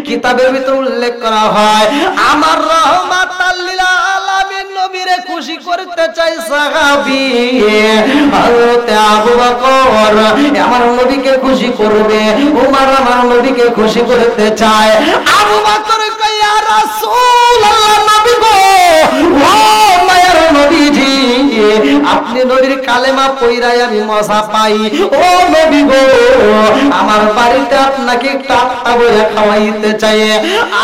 কিতাবের ভিতরে উল্লেখ করা হয় আমার রাহমাতাল লিল আলামিন নবীরে খুশি করতে চাই সাহাবী হযরত আবু বকর আমার নবীকে খুশি করবে, উমর আমার নবীকে খুশি করতে চায়। আবু বকর কয় ইয়া রাসূলুল্লাহ নবী গো, ও মায়ের নবীজি আপনি নবীর কালেমা পয়রাই আমি মজা পাই, ও নবী গো আমার বাড়িতে আপনাকে একটু আত্মা বইয়া খাওয়াইতে চাই।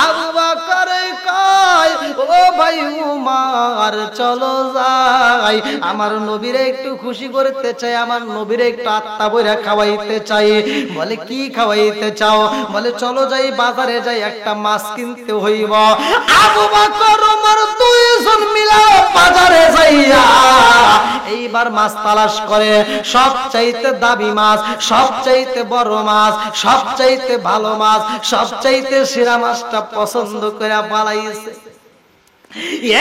আবু বকর কয় ও ভাই উমর চলো যাই, আমার নবীরে একটু খুশি করতে চাই, আমার নবীরে একটু আত্মা বইয়া খাওয়াইতে চাই। বলে কি খাওয়াইতে চাও? বলে চলো যাই বাজারে যাই একটা মাছ কিনতে হইব। আবু বকর ওমর দুইজন মিলে বাজারে যাইয়া এইবার মাছ তালাশ করে, সবচাইতে দামি মাছ, সবচাইতে বড় মাছ, সবচাইতে ভালো মাছ, সবচাইতে সেরা মাছটা পছন্দ করে বানাইছে।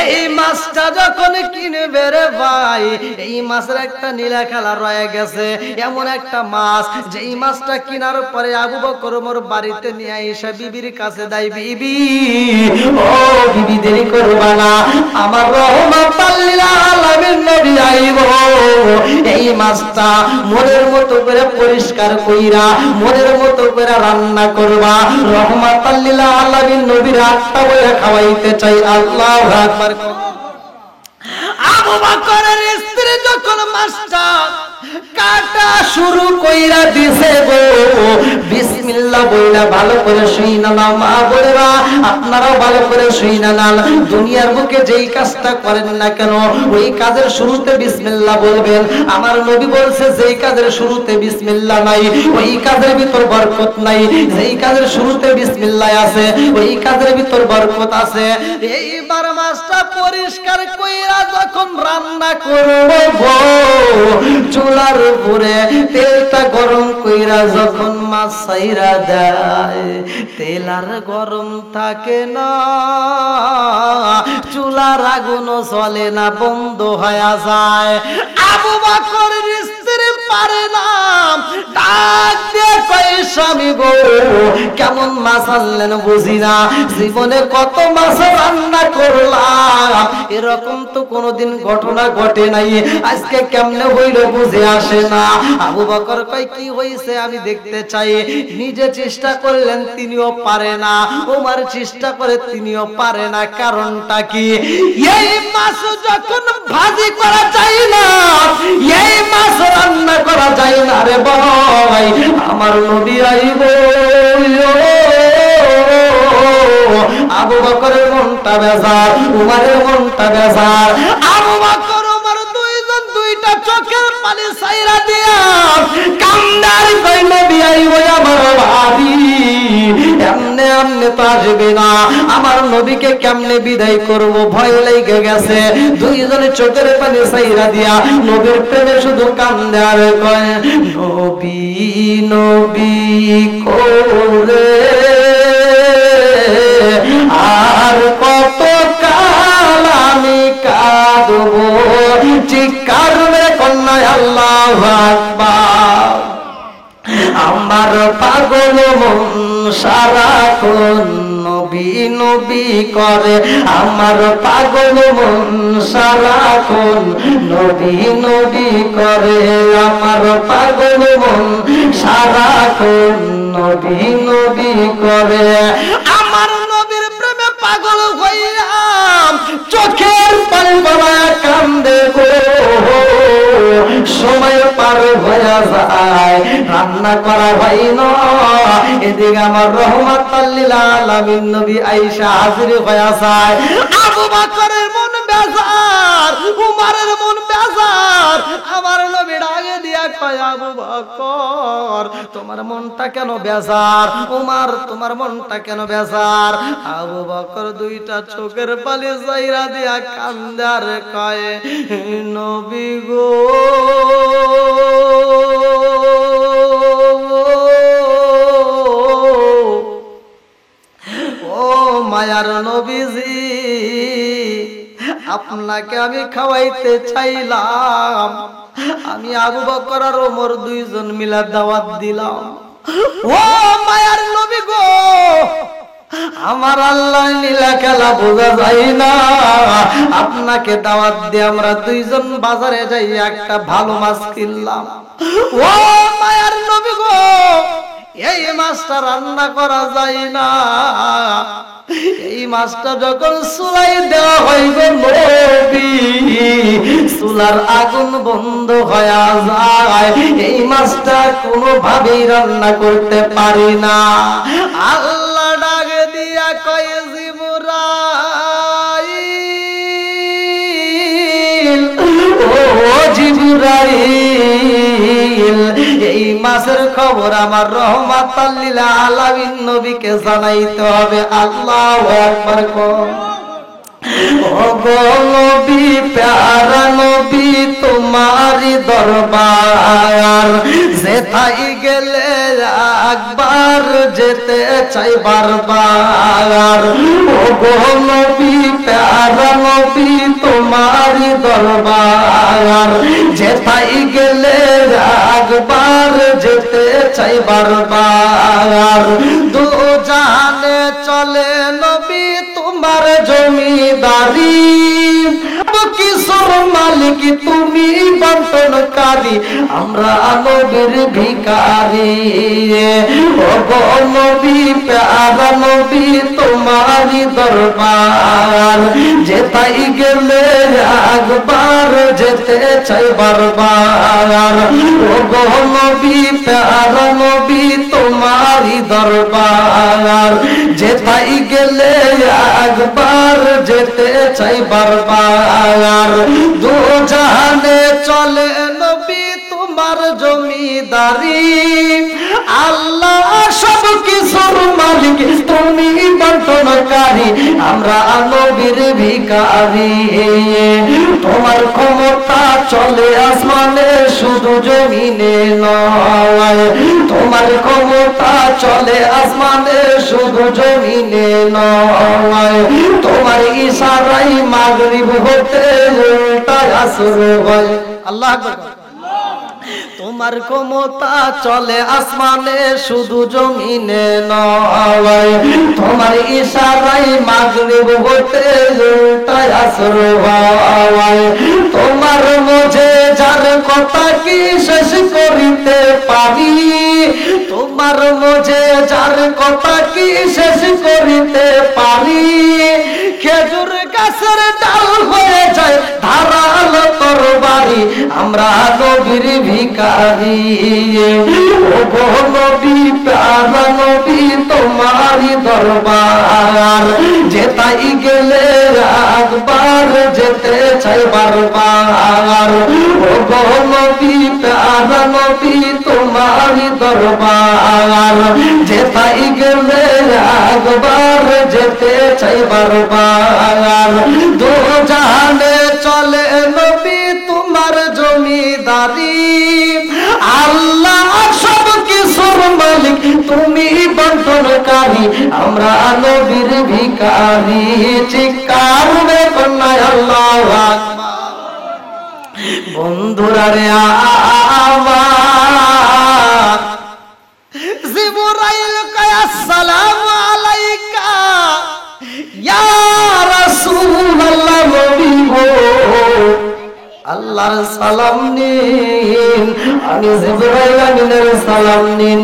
এই মাছটা যখন কিনবে রে ভাই, এই মাছের একটা নীলা কালার রয়ে গেছে, এমন একটা মাছ যেই মাছটা কেনার পরে আবু বকর ওমর বাড়িতে নিয়ে এসে বিবির কাছে দেয়, বিবি ও বিবি দেরি করবা না, আমার রাহমাতাল লিল আলামিন নবী আইব, এই মাছটা মনের মতো করে পরিষ্কার কইরা মনের মতো করে রান্না করবা, রাহমাতাল লিল আলামিন নবীর আত্মা বইয়া খাওয়াইতে চাই। আল্লাহু আকবার। আবু বকরের স্ত্রী যখন মাছটা কাটা শুরু কইরা দিছে গো, বিসমিল্লাহ বইলা ভালো করে শুইনা নাও মা বলেরা, আপনারাও ভালো করে শুইনা নান। দুনিয়ার বুকে যেই কাজটা করেন না কেন ওই কাজের শুরুতে বিসমিল্লাহ বলবেন। আমার নবী বলছে যেই কাজের শুরুতে বিসমিল্লাহ নাই ওই কাজের ভিতর বরকত নাই, যেই কাজের শুরুতে বিসমিল্লাহ আছে ওই কাজের ভিতর বরকত আছে। এইবার মাছটা পরিষ্কার কইরা যখন রান্না করব গো, চুলার উপরে তেলটা গরম কইরা যখন মাছ ছাইরা দেয়, তেল আর গরম থাকে না, চুলার আগুনও জ্বলে না, বন্ধ হয়ে যায়। আবু বকরের স্ত্রী পারে না, ডাক দিয়ে কয় স্বামী গো কেমন মাছ আনলেন বুঝি না, জীবনে কত মাছ রান্না করলাম, এরকম তো কোনোদিন ঘটনা ঘটে নাই, আজকে কেমনে হইল বুঝে আসে না। আবু বকর কয় কি হইছে আমি দেখতে চাই। নিজে চেষ্টা করলেন তিনিও পারে না, ওমর চেষ্টা করে তিনিও পারে না, কারণটা কি? এই মাছ যখন ভাজি করা যায় না, এই মাছ রান্না করা যায় না রে ভাই, আমার নবী আইব। আবু বকরের মনটা বেজার, উমরের মনটা বেজার। আবু বকর ওমর দুইজন দুইটা চোখের পানি ছাইরা দিয়া কান্দার কই নবী আইব আমার ভাবি, এমনে এমনে তো আসবে না, আমার নবীকে কেমনে বিদায় করব ভয় লেগে গেছে। দুইজনে চোখের পানি ছাইরা দিয়া নবীর প্রেমে শুধু কান্দে আর কয় নবী নবী করে আর কত কাল আমি কাঁদবো, চিৎকার মেরে কন্যা আল্লাহু আকবার। আমার পাগল মন সারাক্ষণ নবী নবী করে, আমার পাগল মন সারাক্ষণ নবী নবী করে, আমার পাগল মন সারাক্ষণ নবী নবী করে। আমার নবীর প্রেমে পাগল হইলাম, চোখের পানি বাবায়া কান্দে গো, সময় পার হয়ে যায়, রান্না করা হয় না, এদিকে আমার রাহমাতাল লিল আলামিন নবী আয়েশা হাজির হয়ে যায়। আবু বকরের মন বেজার, উমরের মন বেজার। আমার নবী ডাকে দিয়া কয় আবু বকর তোমার মনটা কেন বেজার, উমর তোমার মনটা কেন বেজার? আবু বকর দুইটা চোখের পানি ছাইরা দিয়া কান্দে আর কয় নবী গো ও মায়ার নবীজি, আপনাকে আমি খাওয়াইতে চাইলাম, আমি আবু বকর আর ওমর দুইজন মিলে দাওয়াত দিলাম। ও মায়ার নবী গো আমার আল্লাহ লীলা খেলা বোঝা যায় না। আপনাকে দাওয়াত দিয়ে আমরা দুইজন বাজারে যাই একটা ভালো মাছ কিনলাম। ও মায়ার নবী গো, এই মাছটা রান্না করা যায় না। এই মাছটা যখন চুলাই দেওয়া হয় গো নবী, চুলার আগুন বন্ধ হয়ে যায়। এই মাছটা কোনোভাবেই রান্না করতে পারি না। আল্লাহ ডাক দিয়া কয় জিবরাইল, ও জিবরাইল, এই মাছের খবর আমার রহমাতাল লিল আলামিন নবীকে জানাইতে হবে। আল্লাহু আকবার কর। ও গো নবী, প্যারা নবী, তোমারি দরবার যেথায় গেলে একবার যেতে চাই বারবার। ও গো নবী, প্যারা নবী, তোমারি দরবার যেথায় গেলে একবার যেতে চাই বারবার। দু জাহানে চলে নবী তোমার জমিদারি, কিশোর মালিক তুমি বন্টনকারী, আমরা নবীর ভিখারি। ও গো নবী, প্যারা নবী, তোমারি দরবার যেথায় গেলে একবার যেতে চাই বারবার। ও গো নবী, প্যারা নবী, তোমারি দরবার যেথায় গেলে একবার যেতে চাই বারবার। দু জাহানে চলে নবী তোমার জমিদারি, আল্লাহ সব কিছুর মালিক তুমি বন্টনকারী, আমরা নবীর ভিখারি। তোমার ক্ষমতা চলে আসমানে শুধু জমিনে নয়, তোমার ক্ষমতা চলে আসমানে শুধু জমিনে নয়, তোমার ইশারায় মাগরিব হতে উল্টা আসর হয়। আল্লাহু আকবার। তোমার ক্ষমতা চলে আসমানে শুধু জমিনে নয়, তোমার ইশারায় মাগরিব হতে উল্টা আসর হয়। তোমার মধ্যে যার কথা কি শেষ করিতে পারি, তোমার মধ্যে যার কথা কি শেষ করিতে পারি, খেজুর গাছের ডাল হয়ে যায় ধারাল তরবারি, আমরা নবীর ভিখারি। ও গো নবী, প্যারা নবী, তোমারি দরবার যেথায় গেলে একবার যেতে চাই বারবার। ও গো নবী, প্যারা নবী, তোমারি দরবার যেথায় গেলে একবার যেতে চাই বারবার। দু জাহানে চলে নবী তোমার জমিদারি, আল্লাহ সব কিছুর মালিক তুমি বন্টনকারী, আমরা নবীর ভিখারি। চিৎকার করে কন্যায় আল্লাহু আকবার। বন্ধুরা রে আমার, জিবরাইল কয় আসসালামু আলাইকা ইয়া রাসূলুল্লাহ, নবী গো আল্লাহর সালাম নিন, আমি জিবরাইল আমিনের সালাম নিন।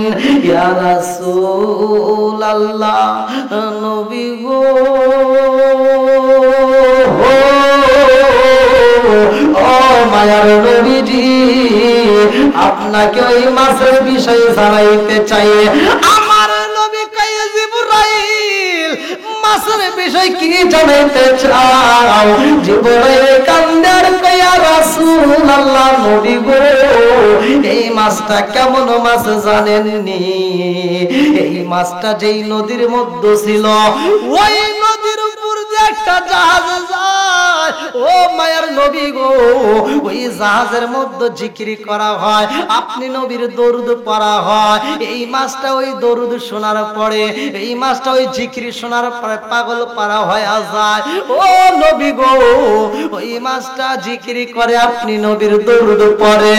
ইয়া রাসূলুল্লাহ, নবী গো ও মায়ার নবীজি, আপনাকে ওই মাছের বিষয়ে জানাইতে চাই। আমার নবী কয় জিবরাইল, মাছের বিষয় কি জানাইতে চাও? জিবরাইল কান্দার কয় ইয়া রাসূলুল্লাহ, নবী গো এই মাছটা কেমন মাছ জানেননি? এই মাছটা যেই নদীর মধ্যে ছিল, ওই নদীর উপর যে একটা জাহাজ যায়, ও মায়ার নবী গো ওই জাহাজের মধ্যে জিকির করা হয়, আপনি নবীর দরুদ পড়া হয়। এই মাছটা ওই দরুদ শোনার পরে, এই মাছটা ওই জিকির শোনার পরে পাগল পারা হয়ে যায়। ও নবী গো ওই মাছটা জিকির করে, আপনি নবীর দরুদ পড়ে,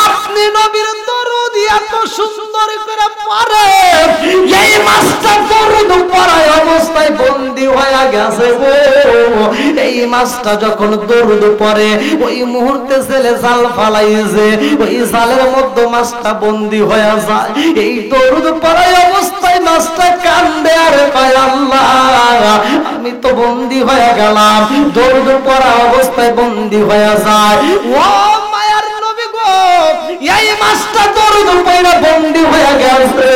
আপনি নবীর দরুদ এত সুন্দর করে পড়ে, এই মাছটা দরুদ পড়ায় অবস্থায় গেছে গো। এই মাছটা যখন দরুদ পড়ে ওই মুহূর্তে ছেলে জাল ফালাইছে, ওই জালের মধ্যে মাছটা বন্দী হয়ে যায়। এই দরুদ পড়ার অবস্থায় মাছটা কান্দে আর কয় আল্লাহ আমি তো বন্দী হয়ে গেলাম। দরুদ পড়া অবস্থায় বন্দী হয়ে যায়। ও মায়ার নবী গো, এই মাছটা দরুদ পড়ে বন্দী হয়ে গেছে,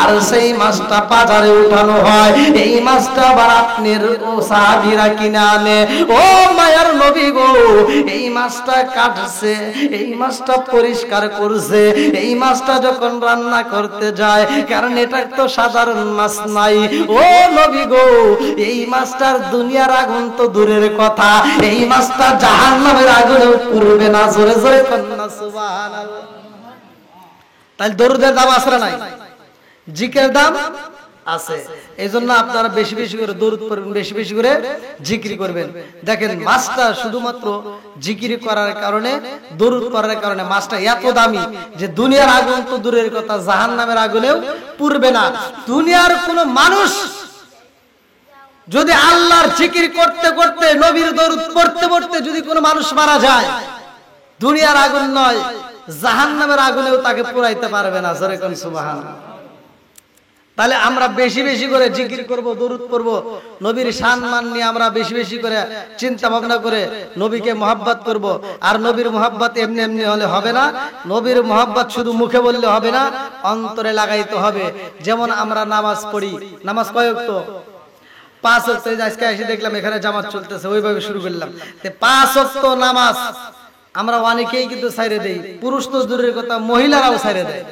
আর সেই মাছটা বাজারে উঠানো হয়। এই মাছটা আবার আপনার ও সাহাবীরা কিনে আনে। ও মায়ার নবী গো, এই মাছটা কাটছে, এই মাছটা পরিষ্কার করছে, এই মাছটা যখন রান্না করতে যায়, কারণ এটা তো সাধারণ মাছ নাই। ও নবী গো, এই মাছটার দুনিয়ার আগুন তো দূরের কথা, এই মাছটা জাহান্নামের আগুনে পুড়বে না। জোরে জোরে কন্যা সুবহানাল্লাহ। তাহলে দরুদের দাম আছে না নাই? জিকিরের দাম আছে। এই জন্য আপনারা বেশি বেশি করে দরুদ পড়বেন, বেশি বেশি করে জিকির করবেন। দেখেন মাছটা শুধুমাত্র জিকির করার কারণে, দরুদ পড়ার কারণে মাছটা এত দামি যে দুনিয়ার আগুন তো দূরের কথা, জাহান্নামের আগুনেও পুড়বে না। দুনিয়ার কোন মানুষ যদি আল্লাহর জিকির করতে করতে, নবীর দরুদ পড়তে পড়তে যদি কোনো মানুষ মারা যায়, দুনিয়ার আগুন নয় জাহান্নামের আগুনেও তাকে পুরাইতে পারবে না। জোরে কোন সুবহানাল্লাহ। তাহলে আমরা বেশি বেশি করে জিকির করব, দরুদ পড়ব, নবীর সম্মান নিয়ে আমরা বেশি বেশি করে চিন্তা ভাবনা করে নবীকে মহব্বত করব। আর নবীর মহব্বত এমনি এমনি হলে হবে না, নবীর মহব্বত শুধু মুখে বললে হবে না, অন্তরে লাগাইতে হবে। যেমন আমরা নামাজ পড়ি, নামাজ কয় ওয়াক্ত? 5 ওয়াক্ত। আজকে এসে দেখলাম এখানে জামাত চলতেছে, ওইভাবে শুরু করলাম। 5 ওয়াক্ত নামাজ আমরা অনেকেই কিন্তু ছাইরে দেই, পুরুষ তো দূরের কথা মহিলারাও ছাইরে দেয়।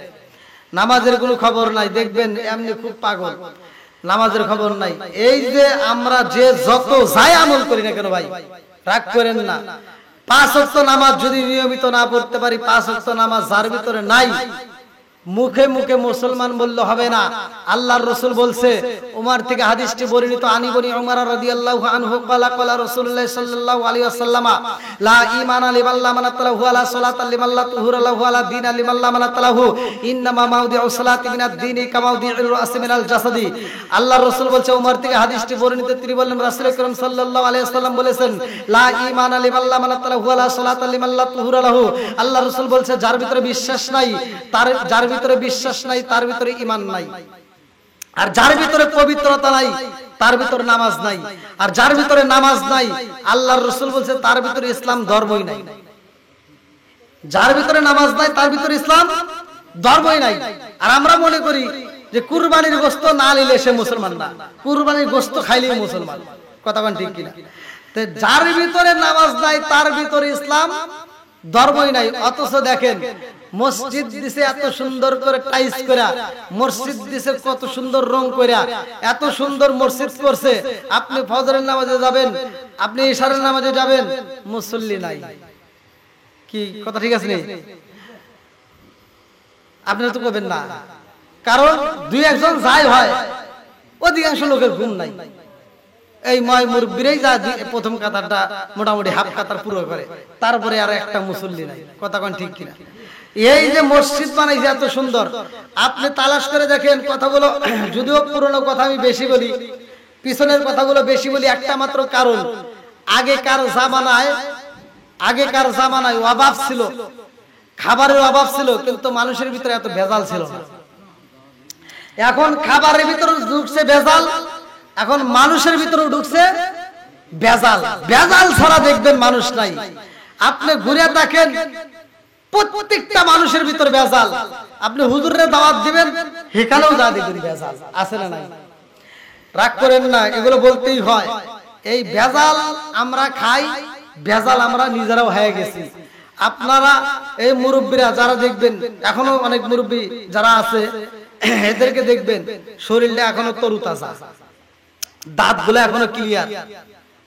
নামাজের কোনো খবর নাই, দেখবেন এমনি খুব পাগল, নামাজের খবর নাই। এই যে আমরা যে যত যাই আমল করি না কেন ভাই, রাগ করেন না, 5 ওয়াক্ত নামাজ যদি নিয়মিত না পড়তে পারি, 5 ওয়াক্ত নামাজ যার ভিতরে নাই, মুখে মুখে মুসলমান বললে হবে না। আল্লাহর রাসূল বলছে, উমর থেকে হাদিসটি বর্ণিত, আনিবনি উমর রাদিয়াল্লাহু আনহু ক্বালা ক্বালা রাসূলুল্লাহ সাল্লাল্লাহু আলাইহি ওয়াসাল্লাম লা ঈমানা লিমান লা মানাতালাহু ওয়ালা সালাতা লিমান লা তুহুরা লাহু ওয়ালা দীনা লিমান লা মানাতালাহু ইন্নামা মাউদিউ সালাতি মিনাদ দীনি কামাউদিউর রাসি মিনাল জাসাদি। আল্লাহর রাসূল বলছে, উমর থেকে হাদিসটি বর্ণিত, তিনি বললেন রাসূল আকরাম সাল্লাল্লাহু আলাইহি ওয়াসাল্লাম বলেছেন, লা ঈমানা লিমান লা মানাতালাহু ওয়ালা সালাতা লিমান লা তুহুরা লাহু। আল্লাহর রাসূল বলছে, যার ভিতরে বিশ্বাস নাই, যার ভিতরে বিশ্বাস নাই তার ভিতরে ঈমান নাই, আর যার ভিতরে পবিত্রতা নাই তার ভিতরে নামাজ নাই, আর যার ভিতরে নামাজ নাই আল্লাহর রাসূল বলছে তার ভিতরে ইসলাম ধর্মই নাই। যার ভিতরে নামাজ নাই তার ভিতরে ইসলাম ধর্মই নাই। আর আমরা মনে করি যে কুরবানির গোশত না নিলে সে মুসলমান না, কুরবানির গোশত খাইলেই মুসলমান। কথা বলেন ঠিক কিনা? তো যার ভিতরে নামাজ নাই তার ভিতরে ইসলাম ধর্মই নাই। অথচ দেখেন মসজিদ দিছে এত সুন্দর করে টাইস করা, মসজিদ দিছে কত সুন্দর রং করা, এত সুন্দর মসজিদ করছে, আপনি ফজরের নামাজে যাবেন, আপনি ইশারের নামাজে যাবেন, মুসল্লি নাই। কি কথা ঠিক আছে? আপনারা তো করবেন না, কারণ দুই একজন যাই হয়, অধিকাংশ লোকের ঘুম নাই। এই ময় মুরব্বীরাই যা প্রথম কাতারটা মোটামুটি হাফ কাতার পুরো করে, তারপরে আর একটা মুসল্লি নাই। কথা কোন ঠিক কিনা? এই যে মসজিদ বানাইছে এত সুন্দর, আপনি তালাশ করে দেখেন কথাগুলো, যদিও পুরনো কথা আমি বেশি বলি, পিছনের কথাগুলো বেশি বলি, একটা মাত্র কারণ, আগেকার জামানায় অভাব ছিল, খাবারের অভাব ছিল, কিন্তু মানুষের ভিতরে এত ভেজাল ছিল না। এখন খাবারের ভিতরে ঢুকছে ভেজাল, এখন মানুষের ভিতরে ঢুকছে ভেজাল। ভেজাল ছাড়া দেখবেন মানুষ নাই। আপনি ঘুরে দেখেন প্রত্যেকটা মানুষের ভিতরে ভেজাল। আপনি হুজুরের দাওয়াত দিবেন, সেখানেও যা দেখবেন ভেজাল আছে না নাই? রাগ করেন না, এগুলো বলতেই হয়। এই ভেজাল আমরা খাই, ভেজাল আমরা নিজেরাও হয়ে গেছি। আপনারা এই মুরব্বীরা যারা দেখবেন, এখনো অনেক মুরব্বী যারা আছে, এদেরকে দেখবেন শরীরটা এখনো তরুতাজা, দাঁত গুলো এখনো ক্লিয়ার।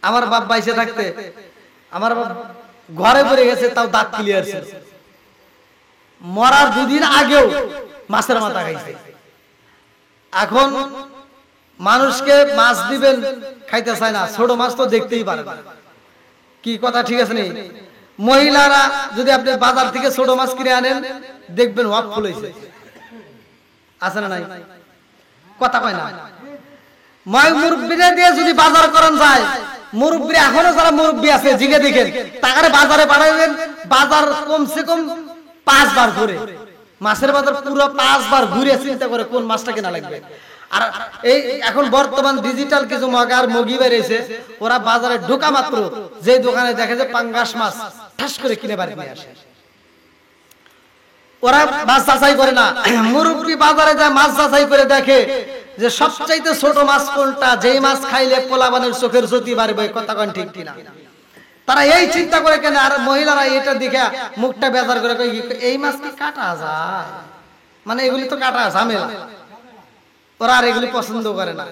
আমার বাপ বাইসে থাকতে, আমার বাপ ঘরে পড়ে গেছে, তাও দাঁত ক্লিয়ার ছিল। মরার 2 দিন আগেও মাছের মাথা খাইছে। এখন মানুষকে মাছ দিবেন, খাইতে চায় না, ছোট মাছ তো দেখতেই পারে না। কি কথা ঠিক আছে? নি মহিলারা যদি আপনি বাজার থেকে ছোট মাছ কিনে আনেন, দেখবেন ওয়াক ফুল হয়েছে, আছে না নাই? কথা কয় না। মুরব্বীরা দিয়ে যদি বাজার করান যায়, মুরব্বী এখনো যারা মুরব্বী আছে জিগে দেখেন, তাকারে বাজারে পাঠাবেন, বাজার কমসে কম 5 বার ঘুরে, মাছের বাজার পুরো 5 বার ঘুরে চিন্তা করে কোন মাছটা কেনা লাগবে। আর এই এখন বর্তমান ডিজিটাল কিছু মগার মগি বেরিয়েছে, ওরা বাজারে ঢোকা মাত্র যে দোকানে দেখে যে পাঙ্গাস মাছ ঠাস করে কিনে বাড়ি নিয়ে আসে। ওরা মাছ যাচাই করে না, মুরব্বী বাজারে যায় মাছ যাচাই করে দেখে যে সবচাইতে ছোট মাছ কোনটা, যেই মাছ খাইলে পোলাবানের চোখের জ্যোতি বাড়বে, কথা কোন ঠিক কিনা। তারা এই চিন্তা করে কেন, আর মহিলারা এটা দেখে মুখটা বেজার করে এই মাছ কি কাটা যায়, মানে এগুলি তো কাটা ঝামেলা, ওরা আর এগুলি পছন্দ করে না।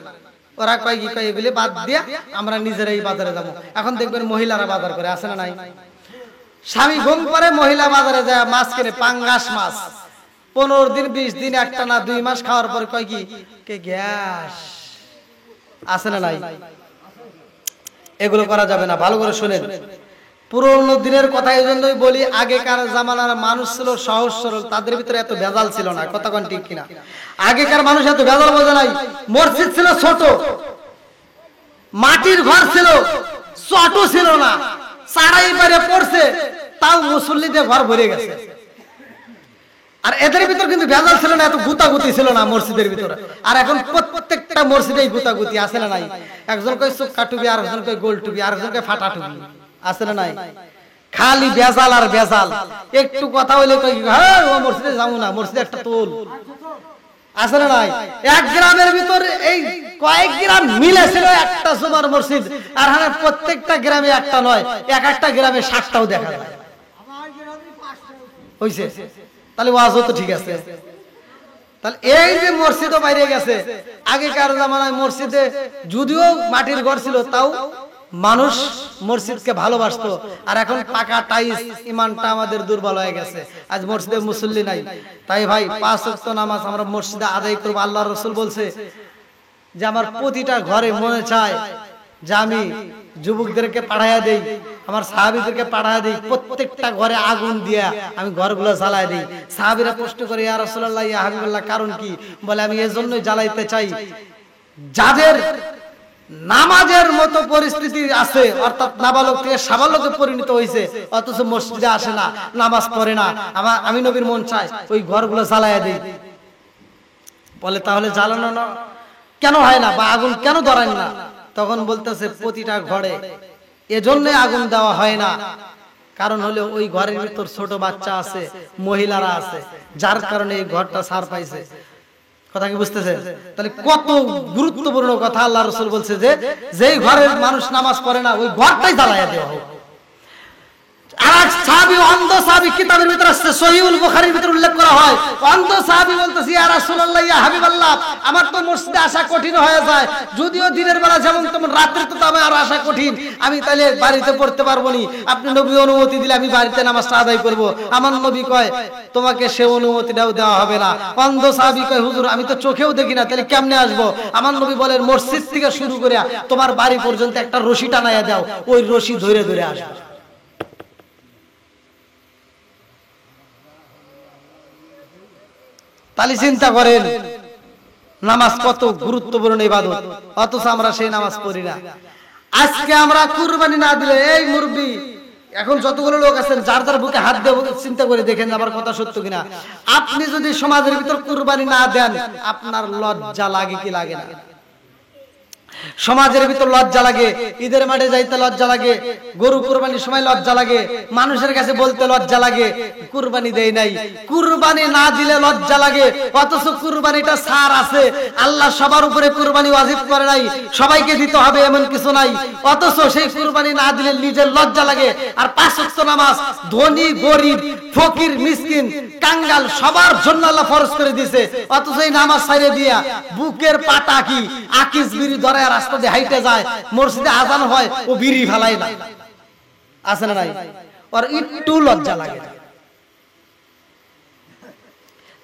ওরা কয় কি কয় এগুলি বাদ দিয়া আমরা নিজেরাই বাজারে যাবো। এখন দেখবেন মহিলারা বাজার করে, আসে না নাই? স্বামী ঘুম পরে মহিলা বাজারে যায় মাছ কিনে, পাঙ্গাস মাছ 15 দিন 20 দিন একটা না 2 মাস খাওয়ার পর কয় কি কে গ্যাস, আসে না নাই? এগুলো করা যাবে না, ভালো করে শুনেন। পুরোনো দিনের কথা এই জন্যই বলি, আগেকার জামানার মানুষ ছিল সহজ সরল, তাদের ভিতরে এত ভেজাল ছিল না, কথা কোন ঠিক কিনা। আগেকার মানুষ এত ভেজাল বোঝে নাই। মসজিদ ছিল ছোট, মাটির ঘর ছিল, ছোট ছিল না, চারাই বাইরে পড়ছে, তাও মুসল্লিদের ঘর ভরে গেছে। আর এদের ভিতর কিন্তু ভেজাল ছিল না, এত গুতাগুতি ছিল না মসজিদের ভিতরে। আর এখন প্রত্যেকটা মসজিদেই গুতাগুতি, আছে না নাই? একজন কয় চোখা টুপি, আর একজন কয় গোল টুপি, আর একজন কয় ফাটা টুপি, আছে না নাই? খালি ভেজাল আর ভেজাল। একটু কথা হইলে কয় হ্যাঁ ও মসজিদে যাবো না, মসজিদে একটা তোল, আছে না নাই? এক গ্রামের ভিতরে এই কয়েক গ্রাম মিলে ছিল একটা জুমার মসজিদ, আর হ্যাঁ প্রত্যেকটা গ্রামে একটা নয়, এক একটা গ্রামে 60টাও দেখা যায়। হইছে? তাহলে ওয়াজও তো ঠিক আছে। তাহলে এই যে মসজিদও বাইরে গেছে, আগেকার জামানায় মসজিদে যদিও মাটির ঘর ছিল, তাও মানুষ মসজিদকে ভালোবাসতো। আর এখন পাকা টাইস, ইমানটা আমাদের দুর্বল হয়ে গেছে, আজ মসজিদে মুসল্লি নাই। তাই ভাই 5 ওয়াক্ত নামাজ আমরা মসজিদে আদায় করব। আল্লাহর রাসূল বলছে যে আমার প্রতিটা ঘরে মনে চায় যে আমি যুবকদেরকে পাঠাইয়া দেই, আমার সাহাবীদেরকে পাঠাইয়া দেই, প্রত্যেকটা ঘরে আগুন দিয়া আমি ঘরগুলো জ্বালায় দেই। সাহাবীরা প্রশ্ন করে ইয়া রাসূলুল্লাহ ইয়া হাবিবাল্লাহ কারণ কি? বলে আমি এজন্যই জ্বালাইতে চাই যাদের নামাজের মতো পরিস্থিতি আছে, অর্থাৎ নাবালক থেকে সাবালকে পরিণত হয়েছে, অথচ মসজিদে আসে না, নামাজ পড়ে না, আমি নবীর মন চায় ওই ঘরগুলো জ্বালাইয়া দেই। বলে তাহলে জ্বালানো না কেন হয় না, বা আগুন কেন ধরায় না? তখন বলতেছে প্রতিটা ঘরে এজন্য আগুন দেওয়া হয় না, কারণ হলো ওই ঘরের ভিতর ছোট বাচ্চা আছে, মহিলারা আছে, যার কারণে এই ঘরটা ছাড় পাইছে। কথা কি বুঝতেছেন? তাহলে কত গুরুত্বপূর্ণ কথা আল্লাহ রাসূল বলছে যে যেই ঘরের মানুষ নামাজ পড়ে না ওই ঘরটাই জ্বালাইয়া দেওয়া হোক। আর সাহাবী, অন্ধ সাহাবী, কিতাবের ভিতরে আছে, সহিহুল বুখারীর ভিতরে উল্লেখ করা হয়, অন্ধ সাহাবী বলতেছে ইয়া রাসূলুল্লাহ ইয়া হাবিবাল্লাহ আমার তো মসজিদে আসা কঠিন হয়ে যায়, যদিও দিনের বেলা যেমন তেমন, রাত্রে তো আমার আর আসা কঠিন, আমি তাহলে বাড়িতে পড়তে পারবো নি, আপনি নবী অনুমতি দিলে আমি বাড়িতে নামাজটা আদায় করব। আমার নবী কয় তোমাকে সে অনুমতিটাও দেওয়া হবে না। অন্ধ সাহাবী কয় হুজুর আমি তো চোখেও দেখি না, তাহলে কেমনে আসবো? আমার নবী বলেন মসজিদ থেকে শুরু করে তোমার বাড়ি পর্যন্ত একটা রশি টানাইয়া দাও, ওই রশি ধরে ধরে আসবে। তাহলে চিন্তা করেন নামাজ কত গুরুত্বপূর্ণ ইবাদত, অথচ আমরা সেই নামাজ পড়ি না। আজকে আমরা কুরবানি না দিলে, এই মুরব্বি এখন যতগুলো লোক আছেন যার যার বুকে হাত দিয়ে চিন্তা করে দেখেন আমার কথা সত্য কিনা। আপনি যদি সমাজের ভিতর কুরবানি না দেন আপনার লজ্জা লাগে কি লাগে না? সমাজের ভিতর লজ্জা লাগে, ঈদের মাঠে যাইতে লজ্জা লাগে, গরু কুরবানির সময় লজ্জা লাগে, মানুষের কাছে বলতে লজ্জা লাগে কুরবানি দেই নাই। কুরবানি না দিলে লজ্জা লাগে, অথচ কুরবানিটা ছাড় আছে। আল্লাহ সবার উপরে কুরবানি ওয়াজিব করে নাই, সবাইকে দিতে হবে এমন কিছু নাই, অথচ সেই কুরবানি না দিলে নিজের লজ্জা লাগে। আর 5 ওয়াক্ত নামাজ ধনী গরিব ফকির মিসকিন কাঙ্গাল সবার জন্য আল্লাহ ফরজ করে দিয়েছে, অথচ এই নামাজ ছাইরে দিয়া বুকের পাটা কি আকিস বিড়ি ধরে রাস্তা দিয়ে হাইটে যায়, মসজিদে আজান হয় ও বিড়ি ফেলায় না, আছে না নাই? আর একটু লজ্জা লাগে না।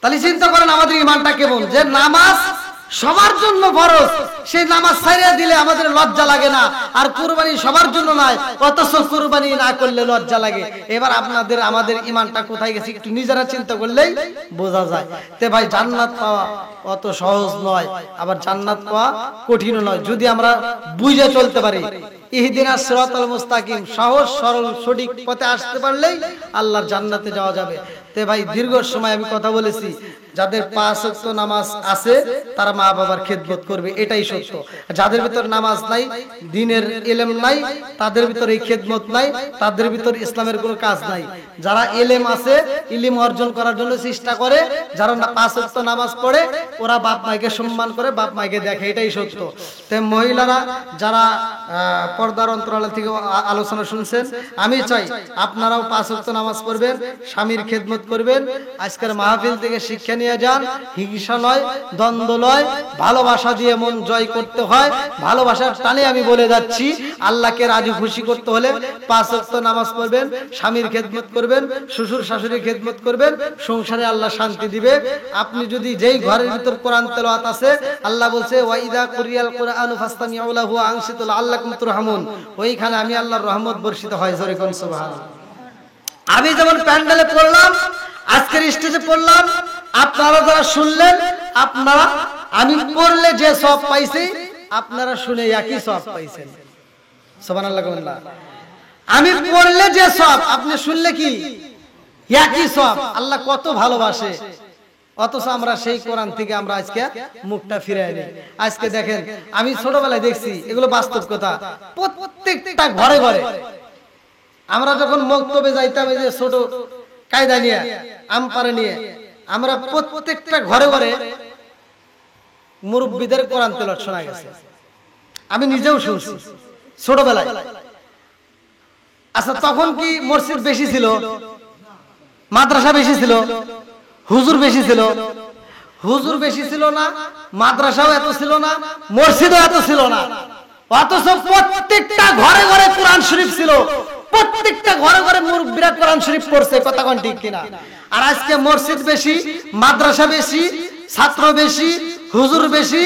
তাহলে চিন্তা করেন আমাদের ইমানটা কেমন, যে নামাজ সবার জন্য ফরজ, সেই নামাজ ছাইড়া দিলে আমাদের লজ্জা লাগে না। আর কুরবানি সবার জন্য নয়, অথচ কুরবানি না করলে লজ্জা লাগে। এবার আপনাদের আমাদের ঈমানটা কোথায় গেছে একটু নিজেরা চিন্তা করলেই বোঝা যায়। তে ভাই জান্নাত পাওয়া অত সহজ নয়, আবার জান্নাত পাওয়া কঠিন নয়, যদি আমরা বুঝে চলতে পারি। ইহদিনাস সিরাতাল মুস্তাকিম, সহজ সরল সঠিক পথে আসতে পারলেই আল্লাহর জান্নাতে যাওয়া যাবে। তে ভাই দীর্ঘ সময় আমি কথা বলেছি, যাদের 5 ওয়াক্ত নামাজ আছে তারা মা বাবার খেদমত করবে, এটাই সত্য। যাদের ভিতর নামাজ নাই, দ্বীনের ইলম নাই, তাদের ভিতর এই খেদমত নাই, তাদের ভিতর ইসলামের কোনো কাজ নাই। যারা ইলম আছে, ইলম অর্জন করার জন্য চেষ্টা করে, যারা 5 ওয়াক্ত নামাজ পড়ে, ওরা বাপ মাকে সম্মান করে, বাপ মাকে দেখে, এটাই সত্য। তাই মহিলারা যারা পর্দার অন্তরালে থেকে আলোচনা শুনছেন, আমি চাই আপনারাও 5 ওয়াক্ত নামাজ পড়বেন, স্বামীর খেদমত করবেন। আজকের মাহফিল থেকে শিক্ষা নিয়ে যান, হিংসা নয়, দ্বন্দ্ব নয়, ভালোবাসা দিয়ে মন জয় করতে হয়। ভালোবাসার টানে আমি বলে যাচ্ছি, আল্লাহকে রাজি খুশি করতে হলে 5 ওয়াক্ত নামাজ পড়বেন, স্বামীর খেদমত করবেন, শ্বশুর শাশুড়ির খেদমত করবেন, সংসারে আল্লাহ শান্তি দিবে। আপনি যদি যেই ঘরের ভিতর কোরআন তেলাওয়াত আছে, আল্লাহ বলছে ওয়াইদা কুরিয়াল কুরআনু ফাসতামিউ লাহু ওয়া আনসিতু লাআল্লাকুম তুরহামুন, ওইখানে আমি আল্লাহর রহমত বর্ষিত হয়। জোরে কোন সুবহানাল্লাহ। আমি যেমন প্যান্ডেলে পড়লাম, আজকের স্টেজে পড়লাম, আপনারা যারা শুনলেন, আপনারা আমি পড়লে যে সওয়াব পাইছি, আপনারা শুনে একই সওয়াব পাইছেন। সুবহানাল্লাহ। আমি পড়লে যে সওয়াব, আপনি শুনলে কি একই সওয়াব। আল্লাহ কত ভালোবাসে, অথচ আমরা সেই কোরআন থেকে আমরা আজকে মুখটা ফিরাই নিই। আজকে দেখেন, আমি ছোটবেলায় দেখছি, এগুলো বাস্তব কথা, প্রত্যেকটা ঘরে ঘরে আমরা যখন মক্তবে যাইতাম, এই যে ছোট কায়দা নিয়ে, আমপারে নিয়ে, আমরা প্রত্যেকটা ঘরে ঘরে মুরব্বীদের কোরআন তেলাওয়াত শোনা গেছে। আমি নিজেও শুনছি ছোটবেলায়। আচ্ছা, তখন কি মসজিদ বেশি ছিল, মাদ্রাসা বেশি ছিল, হুজুর বেশি ছিল? হুজুর বেশি ছিল না, মাদ্রাসাও এত ছিল না, মসজিদও এত ছিল না, অথচ প্রত্যেকটা ঘরে ঘরে কোরআন শরীফ ছিল, প্রত্যেকটা ঘরে ঘরে মুরব্বিরা কোরআন শরীফ পড়ছে। কথা কোন ঠিক কিনা? আর আজকে মসজিদ বেশি, মাদ্রাসা বেশি, ছাত্র বেশি, হুজুর বেশি,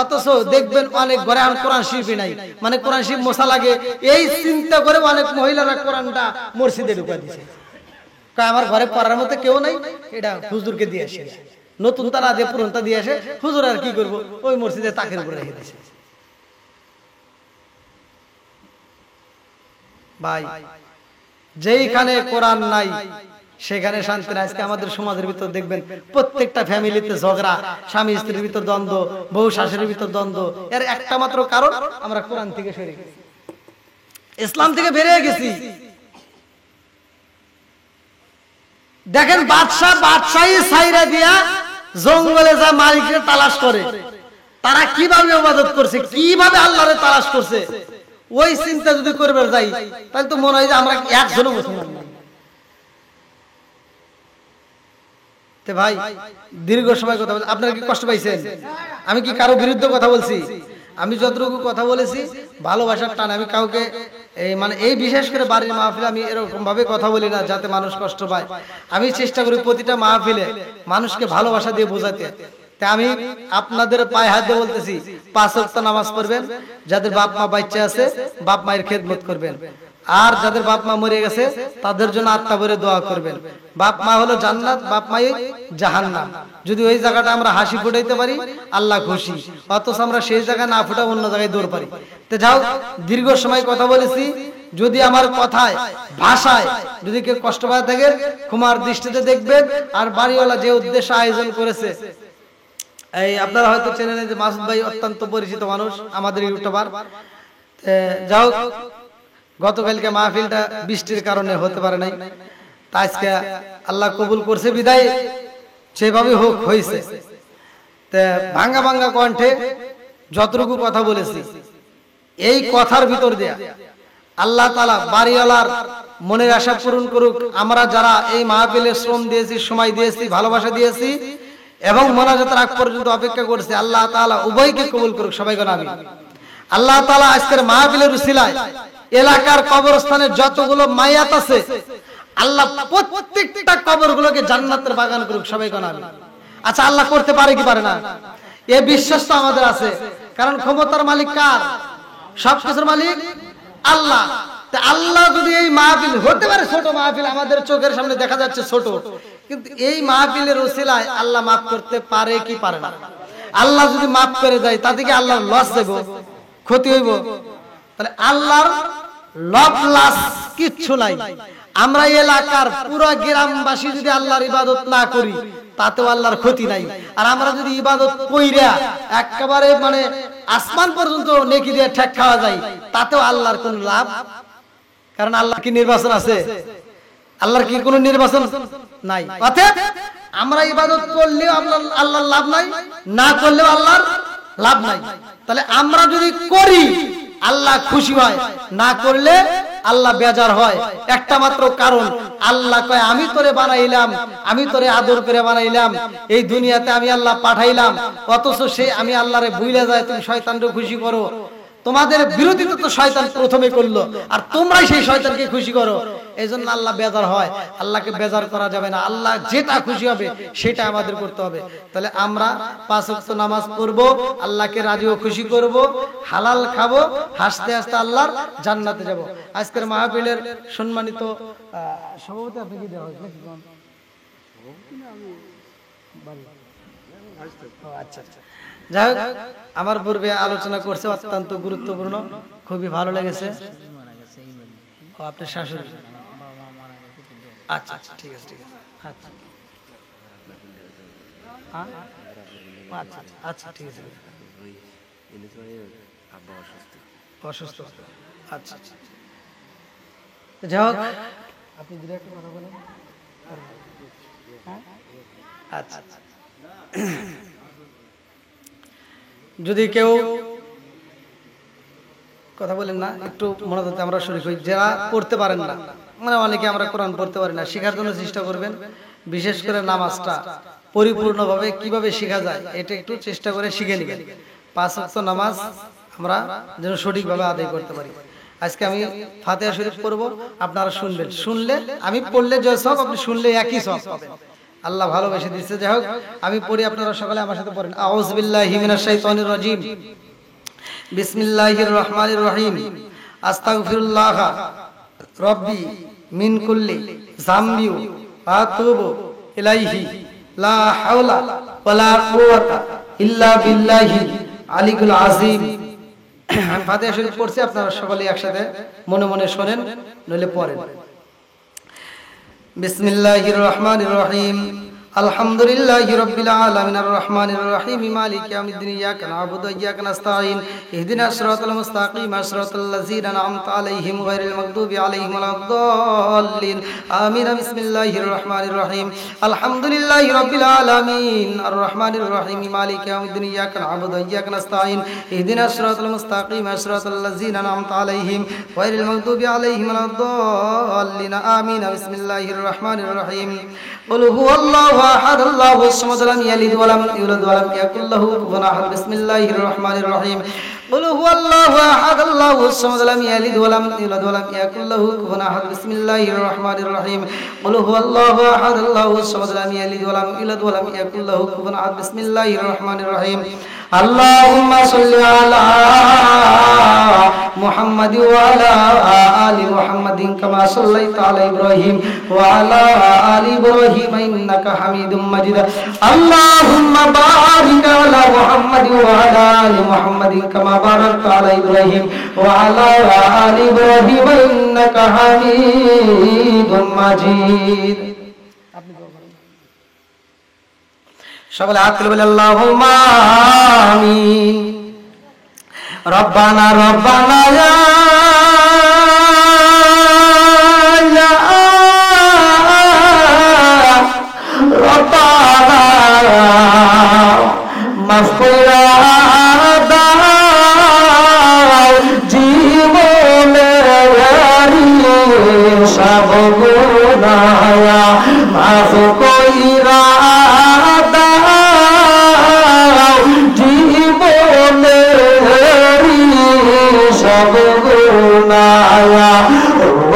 অথচ দেখবেন অনেক ঘরে আর কোরআন শরীফই নাই। মানে কোরআন শরীফ মোছা লাগে, এই চিন্তা করে অনেক মহিলারা কোরআনটা মসজিদে ঢুকা দিয়েছে। আমার ঘরে পড়ার মতো কেউ নাই, এটা হুজুরকে দিয়ে আসে, নতুন তারা দিয়ে পুরনটা দিয়ে আসে, হুজুর আর কি করবো, ওই মসজিদে তাকের উপরে রেখে দিয়েছে। ভাই, যেইখানে কোরআন নাই সেখানে শান্তি নাই। আজকে আমাদের সমাজের ভিতর দেখবেন প্রত্যেকটা ফ্যামিলিতে ঝগড়া, স্বামী স্ত্রীর ভিতর দ্বন্দ্ব, বউ শাশুড়ির ভিতর দ্বন্দ্ব। এর একটা মাত্র কারণ, আমরা কোরআন থেকে সরে গেছি, ইসলাম থেকে বেরিয়ে গেছি। দেখেন, বাদশাহী ছাইরা দিয়া জঙ্গলে যা মালিককে তালাশ করে, তারা কিভাবে ইবাদত করছে, কিভাবে আল্লাহরে তালাশ করছে, ওই চিন্তা যদি করবে যাই, তাহলে তো মনে হয় যে আমরা একজনও মুসলমান নাই। ভাই, দীর্ঘ সময় কথা বলছি, আপনারা কি কষ্ট পাইছেন? আমি কি কারো বিরুদ্ধে কথা বলছি? আমি যতটুকু কথা বলেছি ভালোবাসার টান। আমি কাউকে মানে এই বিশেষ করে বাড়ির মাহফিলে আমি এরকম ভাবে কথা বলি না যাতে মানুষ কষ্ট পায়। আমি চেষ্টা করি প্রতিটা মাহফিলে মানুষকে ভালোবাসা দিয়ে বোঝাতে। তাই আমি আপনাদের পায়ে হাত দিয়ে বলতেছি, 5 ওয়াক্ত নামাজ পড়বেন, যাদের বাপ মা বাচ্চা আছে বাপ মায়ের খেদমত করবেন, আর যাদের বাপ মা মরে গেছে তাদের জন্য আত্মা ভরে দোয়া করবেন। বাপ মা হলো জান্নাত, বাপ মাই জাহান্নাম। যদি ওই জায়গাটা আমরা হাসি ফুটাইতে পারি, আল্লাহ খুশি, অথচ আমরা সেই জায়গা না ফুটা অন্য জায়গায় দৌড় পারি। তো যাও, দীর্ঘ সময় কথা বলেছি, যদি আমার কথায় ভাষায় যদি কেউ কষ্ট পায় থাকে ক্ষমার দৃষ্টিতে দেখবেন। আর বাড়িওয়ালা যে উদ্দেশ্যে আয়োজন করেছে, এই আপনারা হয়তো চেনেন যে মাসুদ ভাই অত্যন্ত পরিচিত মানুষ, আমাদের ইউটিউবার। যাও, গতকালকে মাহফিলটা বৃষ্টির কারণে হতে পারে নাই, আজকে আল্লাহ কবুল করছে বিদায় সেভাবে হোক হয়েছে। ভাঙ্গা ভাঙ্গা কণ্ঠে যতটুকু কথা বলেছি, এই কথার ভিতর দেয়া আল্লাহ তাআলা বাড়িওয়ালার মনের আশা পূরণ করুক। আমরা যারা এই মাহফিলে শ্রম দিয়েছি, সময় দিয়েছি, ভালোবাসা দিয়েছি এবং মোনাজাতের আগ পর্যন্ত অপেক্ষা করছি, আল্লাহ তাআলা উভয়কে কবুল করুক। সবাই বলেন আমিন। আল্লাহ তাআলা আজকের মাহফিলের উসিলায় এলাকার কবরস্থানে যতগুলো মায়াত আছে, আল্লাহ প্রত্যেকটা কবরগুলোকে জান্নাতের বাগান করুক। সবাই বলেন আমিন। আচ্ছা, আল্লাহ করতে পারে কি পারে না? এই বিশ্বাস তো আমাদের আছে, কারণ ক্ষমতার মালিক কার? সবকিছুর মালিক আল্লাহ। আল্লাহ যদি এই মাহফিল হতে পারে ছোট মাহফিল, আমাদের চোখের সামনে দেখা যাচ্ছে ছোট, কিন্তু এই মাহফিলের ওসিলায় আল্লাহ মাফ করতে পারে কি পারে না? আল্লাহ যদি মাফ করে দেয় তাতে কি আল্লাহর লস দেব, ক্ষতি হইব? তাহলে আল্লাহর লস কিচ্ছু নাই। আমরা এলাকার পুরো গ্রামবাসী যদি আল্লাহর ইবাদত না করি তাতেও আল্লাহর ক্ষতি নাই। আর আমরা যদি ইবাদত কইরা একেবারে মানে আসমান পর্যন্ত নেকি দিয়ে ঠেক খাওয়া যায় তাতেও আল্লাহর কোনো লাভ, কারণ আল্লাহ কি নির্বাচন আছে? আল্লাহর কি কোনো নির্বাচন নাই? অতএব আমরা ইবাদত করলেও আল্লাহর লাভ নাই, না করলেও আল্লাহর লাভ নাই। তাহলে আমরা যদি করি আল্লাহ খুশি হয়, না করলে আল্লাহ বেজার হয়। একটা মাত্র কারণ, আল্লাহ কয় আমি তোরে বানাইলাম, আমি তোরে আদর করে বানাইলাম, এই দুনিয়াতে আমি আল্লাহ পাঠাইলাম, অথচ সে আমি আল্লাহরে ভুলে যায় তুমি শয়তানকে খুশি করো। তোমাদের বিরোধিতা তো শয়তান প্রথমে করলো, আর তোমরাই সেই শয়তানকে খুশি করো। এই জন্য আল্লাহ বেজার হয়। আল্লাহকে বেজার করা যাবে না, আল্লাহ যেটা খুশি হবে সেটা আমাদের করতে হবে। তাহলে আমরা 5 ওয়াক্ত নামাজ পড়বো, আল্লাহকে রাজি ও খুশি করব, হালাল খাবো, হাসতে হাসতে আল্লাহর জান্নাতে যাব। আজকের মাহফিলের সম্মানিত সভাপতি আপনি কি দেওয়া হয়েছে? আচ্ছা আচ্ছা, যাই হোক, আমার পূর্বে আলোচনা করছে অত্যন্ত গুরুত্বপূর্ণ, খুবই ভালো লেগেছে। ও আপনার শাশুড়ি? আচ্ছা আচ্ছা, ঠিক আছে ঠিক আছে, আচ্ছা আচ্ছা আচ্ছা, ঠিক আছে, অসুস্থ, আচ্ছা আচ্ছা, যাই হোক, আপনি দু একটা কথা বলেন। আচ্ছা, যদি কেউ কথা বলেন না, একটু মনোযোগ আমরা শরীক হই, যারা পড়তে পারেন না, মানে অনেকে আমরা কোরআন পড়তে পারি না, শেখার জন্য চেষ্টা করবেন। বিশেষ করে নামাজটা পরিপূর্ণভাবে কিভাবে শেখা যায় এটা একটু চেষ্টা করে শিখে নেবেন। 5 ওয়াক্ত নামাজ আমরা যেন সঠিকভাবে আদায় করতে পারি। আজকে আমি ফাতিহা শরীফ পড়বো, আপনারা শুনবেন, শুনলে আমি পড়লে যে সব, আপনি শুনলে একই সব পাবেন। আল্লাহ ভালোবেসে দিচ্ছে। যাই হোক, আমি পড়ি, আপনারা সকালে আমার সাথে পড়েন। আউযু বিল্লাহি মিনাশ শাইতানির রাজিম, বিসমিল্লাহির রহমানির রহিম, আস্তাগফিরুল্লাহ রাব্বি মিন কুল্লি যামবি ওয়া আতুবু ইলাইহি লা হাওলা ওয়ালা কুওয়াতা ইল্লা বিল্লাহিল আলিয়্যিল আযীম। আমি ফাতিহা শরীফ পড়ছি, আপনারা সকলে একসাথে মনে মনে শুনেন, নইলে পড়েন। বিসমিল্লাহির রহমানির রহিম, আলহামদুলিল্লাহি রাব্বিল আলামিন, আর রহমানির রহিম, মালিকি ইয়াউমিদ্দিন, ইয়াকা না'বুদু ওয়া ইয়াকা নাস্তাঈন, ইহদিনাস সিরাতাল মুস্তাকিম, সিরাতাল লাযীনা আন'আমতা আলাইহিম গায়রিল মাগদুবি আলাইহিম ওয়ালাদ-দাল্লিন, আমিন। বিসমিল্লাহির রহমানির রহিম, আলহামদুলিল্লাহি রাব্বিল আলামিন, আর রহমানির রহিম, মালিকি ইয়াউমিদ্দিন, ইয়াকা না'বুদু ওয়া ইয়াকা নাস্তাঈন, ইহদিনাস সিরাতাল মুস্তাকিম, সিরাতাল লাযীনা আন'আমতা আলাইহিম গায়রিল মাগদুবি আলাইহিম ওয়ালাদ-দাল্লিন, আমিন। বিসমিল্লাহির রহমানির রহিম, قل هو الله احد الله الصمد لم يلد ولم يولد ولم يكن له كفوا احد بسم الله الرحمن الرحيم قل هو الله احد الله الصمد لم يلد ولم يولد ولم يكن له كفوا احد بسم الله الرحمن الرحيم قل هو الله احد الله الصمد لم يلد ولم يولد ولم يكن له كفوا احد بسم الله الرحمن الرحيم اللهم صل على محمد وعلى آل محمد كما صليت على إبراهيم وعلى آل إبراهيم إنك حميد مجيد اللهم بارك على محمد وعلى آل محمد كما باركت على إبراهيم وعلى آل إبراهيم إنك حميد مجيد সকলে হাত তুলে বলে আল্লাহুম্মা আমিন। রব্বানা রব্বানা ইয়া রব্বানা মাফ কইরা দাও জীবনের সব গুনাহ মাফ কইরা সব গুনাহ ও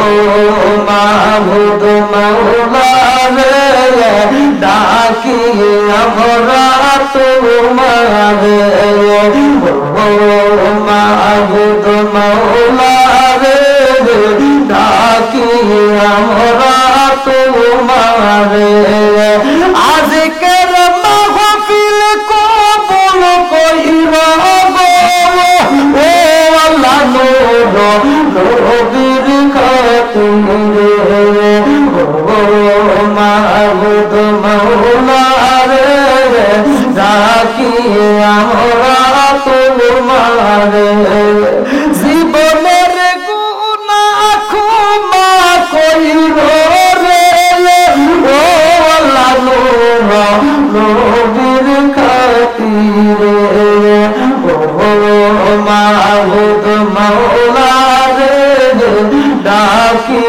মাহবুব মাওলা রে ডাকি আমরা তোমারে ও মাবুদ মাওলারে ডাকি আমরা তোমারে আজকের মাহফিল কবুল কইরা গো ও আল্লাহ নবীর খাতিরে ও মাবুদ মাওলারে ডাকি আমরা তোমারে জীবনের গুনাহ ক্ষমা কইরো রে ও আল্লাহ নবীর খাতিরে ও মাবুদ মাওলারে ডাকি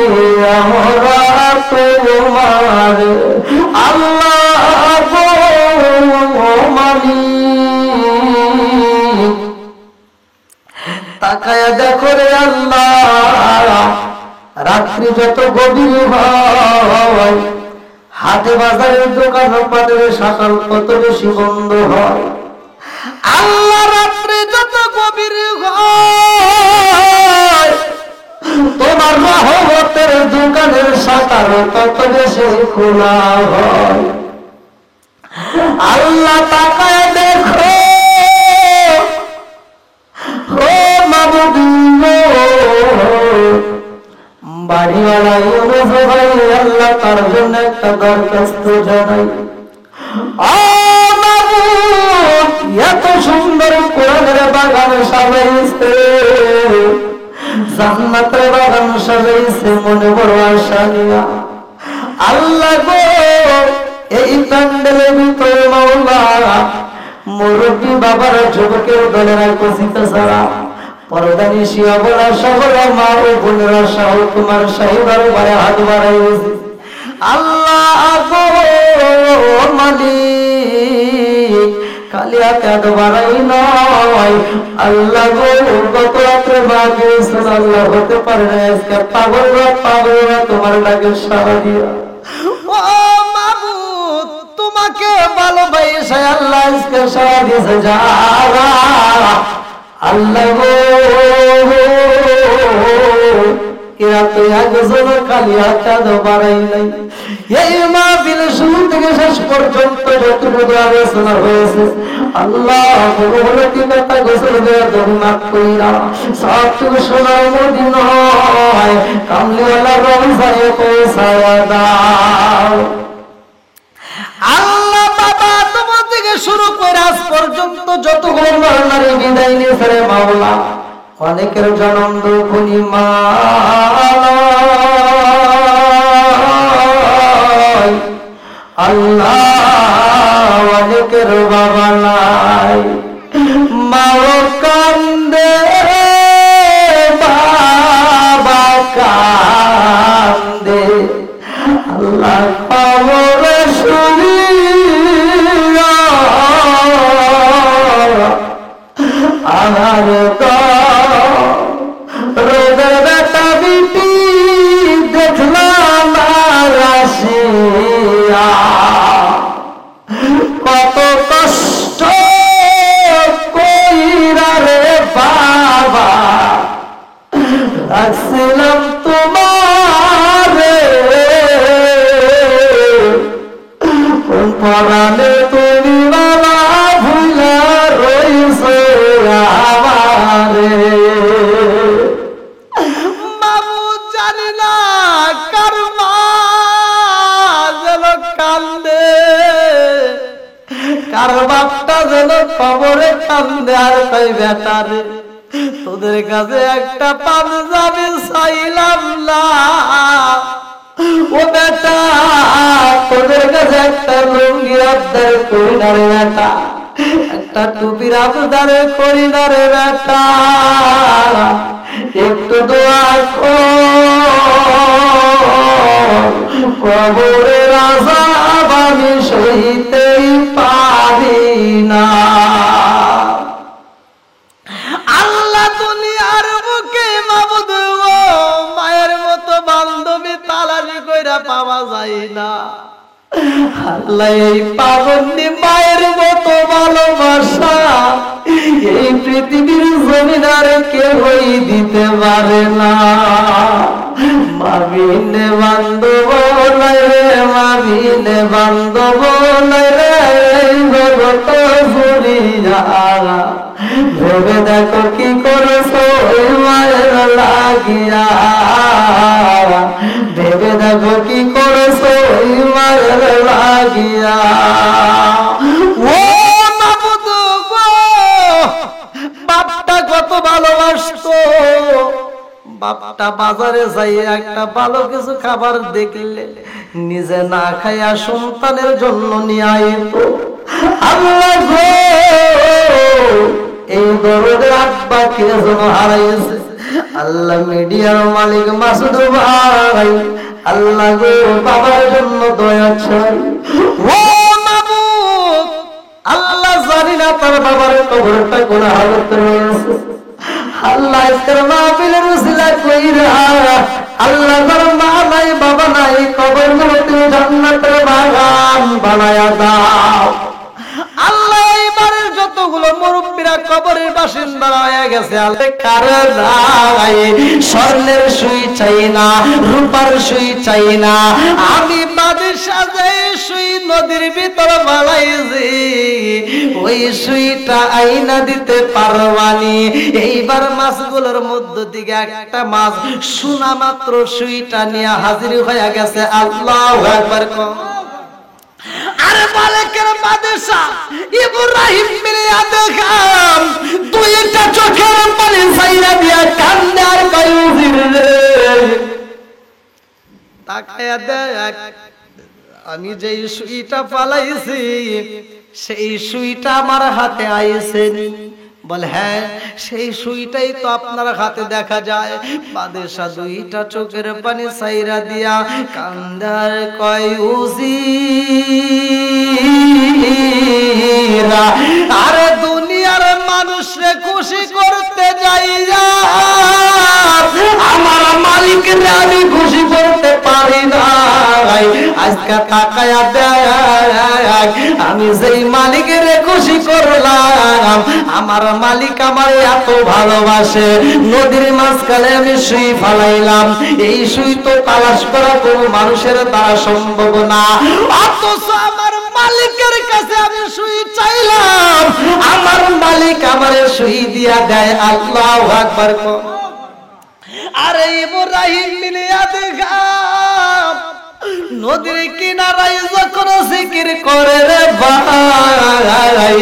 আমরা তোমারে আল্লাহ গো মালিক তাকায়া দেখো রে আল্লাহ রাত্রি যত গভীর হয় হাটে বাজারের দোকান পাটের শাখাল কত বেশি বন্ধ হয় আল্লাহ রাত্রি যত গভীর হয় তোমার রহমতের দোকানের শাখার তত বেশি খোলা হয় আল্লাহ তাকায় দেখো ও মাবুদ বাড়িওয়ালা ইউনুস ভাই আল্লাহ তার জন্য একটা দরখাস্ত জানাই ও মাবুদ এত সুন্দর কোরআনের বাগান সাজাইছে জান্নাতের বাগান সাজাইছে মনে বড় আশা নিয়া আল্লাহ গো এই প্যান্ডেলের ভিতরে মাওলা মুরব্বী বাবারা যুবকের দলেরা কচিতা ছাড়া পরদানি শিয়া বলা সকল মা ও বোনেরা সহ তোমার সাহিবার বারে হাত বাড়াইছে আল্লাহ গো মালিক খালি হাত বাড়াই নয় আল্লাহ গো গত রাত্রে মাকে আল্লাহ হতে পারে না আজকে পাগলরা তোমার ডাকে সাড়া দিয়া ও মাবুদ তোমাকে ভালোবাসে আল্লাহ আজকে সাড়া দিয়েছে যারা আল্লাহ গো এরা তো একজন খালি হাত বাড়াই নাই এই মাহফিল শুরু থেকে শেষ পর্যন্ত যতটুকু আলোচনা হয়েছে আল্লাহ ভগবতী কথা গোসল দেওয়া দরমাত কইরা সবটুকু সোনার মদিনায় কামলিওয়ালা রমজানে পৌঁছায়া দাও আল্লাহ বাবা তোমার থেকে শুরু করে আজ পর্যন্ত যতগুলো মরণারে বিদায় নিয়েছে রে মাওলা অনেকের জনম দুঃখনি মা আল্লাহ অনেকের বাবা নাই মাও কান্দে বাবা কান্দে আল্লাহ খবর শুনি আমার রোদের বেটা বিটি দেখলাম রাশিয়া কত কষ্ট কইরা রে বাবা রাখছিলাম তোমারে পরানে তুমি বাবা ভুলা রইছে আমারে বাবু জানি না কার মা যেন কান্দে কার বাপটা যেন কবরে কান্দে আর কই বেটারে তোদের কাছে একটা পাঞ্জাবি চাইলাম না ও বেটা তোদের কাছে একটা লুঙ্গির আবদার করি না রে বেটা একটা টুপির আবদার করি না রে বেটা একটু দোয়া কবরের আযাব আমি সইতেই পারি না আল্লাহ দুনিয়ার বুকে মাবুদ ও মায়ের মতো বান্ধবী তালাশি কইরা পাওয়া যায় না আল্লাহ এই পাগন্ডি মায়ের মতো ভালোবাসা এই পৃথিবীর জমিন আর কেউই দিতে পারে না। মামিনে বান্ধব নাই রে, মামিনে বান্ধব নাই রে, জগত জুড়িয়া ভেবে দেখো কি করেছো ওই মায়ের লাগিয়া, ভেবে দেখো কি করেছো ওই মায়ের লাগিয়া। ও মাবুদ গো, বাপটা কত ভালোবাসতো, বাপটা বাজারে যাই একটা ভালো কিছু খাবার দেখলে নিজে না খাইয়া সন্তানের জন্য নিয়ে আইত। আল্লাহ গো, এই দরদের আব্বাকে যেন হারাইছে। আল্লাহ মিডিয়ার মালিক মাসুদ ভাই, আল্লাহ গো বাবার জন্য দয়া চাই। ও মাবুদ, আল্লাহ জানি না তার বাবার কবরটা কোন হালতে রয়েছে। আল্লাহ ইসের মাহফিলের উসিলা কইরা আল্লাহ তার মা নাই বাবা নাই, কবর গুলো তুমি জান্নাতের বাগান বানায়া দাও। আল্লাহ এইবারের যতগুলো মুরব্বীরা কবরের বাসিন্দা হয়ে গেছে, আল্লাহ কারো নাই স্বর্ণের সুই চাই না, রূপার সুই চাই না, আমি বাদশা যে সুই নদীর ভিতর বানাইছি ওই সুইটা আইনা দিতে পারবানি। এইবার মাছগুলোর মধ্য থেকে একটা মাছ শোনা মাত্র সুইটা নিয়ে হাজির হয়ে গেছে। আল্লাহু আকবার। আরে মালিকের বাদশা ইব্রাহিম মিলিয়া দেখাম দুইটা চোখের পানি ছাইরা দিয়া কান্দে আর কয়ুজির রে তাকায়া দেখ, আমি যেই সুইটা পালাইছি সেই সুইটা আমার হাতে আইছে। বলে হ্যাঁ, সেই সুইটাই তো আপনার হাতে দেখা যায়। বাদশা দুইটা চোখের পানি ছাইরা দিয়া কান্দার কয় উজিরা, আরে দুনিয়ার মানুষরে খুশি করতে যাইয়া আমার মালিকের আমি খুশি করতে পারি না। আজকে তাকায়া দেখ, আমি যেই মালিকের খুশি করলাম আমার মালিক আমার এত ভালোবাসে। নদীর মাঝখানে আমি সুই ফালাইলাম, এই সুই তো তালাশ করা কোনো মানুষের দ্বারা সম্ভব না, অথচ আমার মালিকের কাছে আমি সুই চাইলাম, আমার মালিক আমারে সুই দিয়া দেয়। আল্লাহু আকবার। আরে ইব্রাহিম মিলিয়া দেখা নদীর কিনারায় যখন জিকির করে রে ভাই,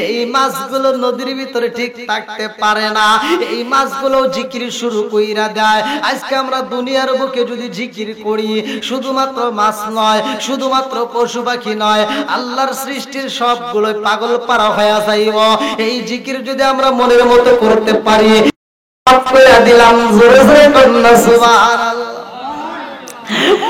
এই মাছগুলো নদীর ভিতরে ঠিক থাকতে পারে না, এই মাছগুলো জিকির শুরু কইরা দেয়। আজকে আমরা দুনিয়ার বুকে যদি জিকির করি, শুধুমাত্র মাছ নয়, শুধুমাত্র পশু পাখি নয়, আল্লাহর সৃষ্টির সবগুলো পাগল পারা হয়ে যাইব। এই জিকির যদি আমরা মনের মতো করতে পারি, দিলাম জোরে জোরে কন্যা সুবহানাল্লাহ।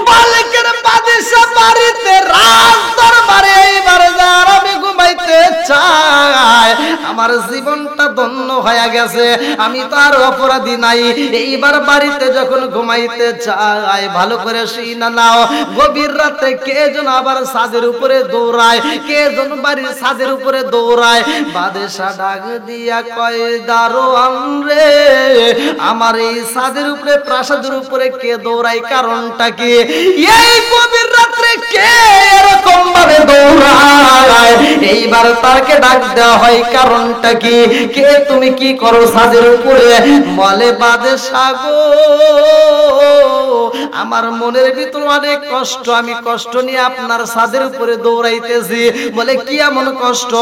মালিকের বাদশা বাড়িতে রাজ দরবারে এইবার যার আমি ঘুমাইতে চাই, আমার জীবনটা ধন্য হয়ে গেছে, আমি তো আর অপরাধী নাই। এইবার বাড়িতে যখন ঘুমাইতে চাই, ভালো করে শুনা নাও, গভীর রাতে কে যেন আবার ছাদের উপরে দৌড়ায়, কে যেন বাড়ির ছাদের উপরে দৌড়ায়। বাদশা ডাক দিয়া কয় দারোয়ান রে, আমার এই ছাদের উপরে প্রাসাদের উপরে কে দৌড়ায়, কারণটা কি? এই গভীর রাত্রে কে এরকম ভাবে দৌড়ায়? এইবার তারকে ডাক দেওয়া হয়, কারণটা কি? কে তুমি কি করো ছাদের উপরে? বলে বাদশা গো, আমার মনের ভিতর অনেক কষ্ট, আমি কষ্ট নিয়ে আপনার ছাদের উপরে দৌড়াইতেছি। বলে কি এমন কষ্ট?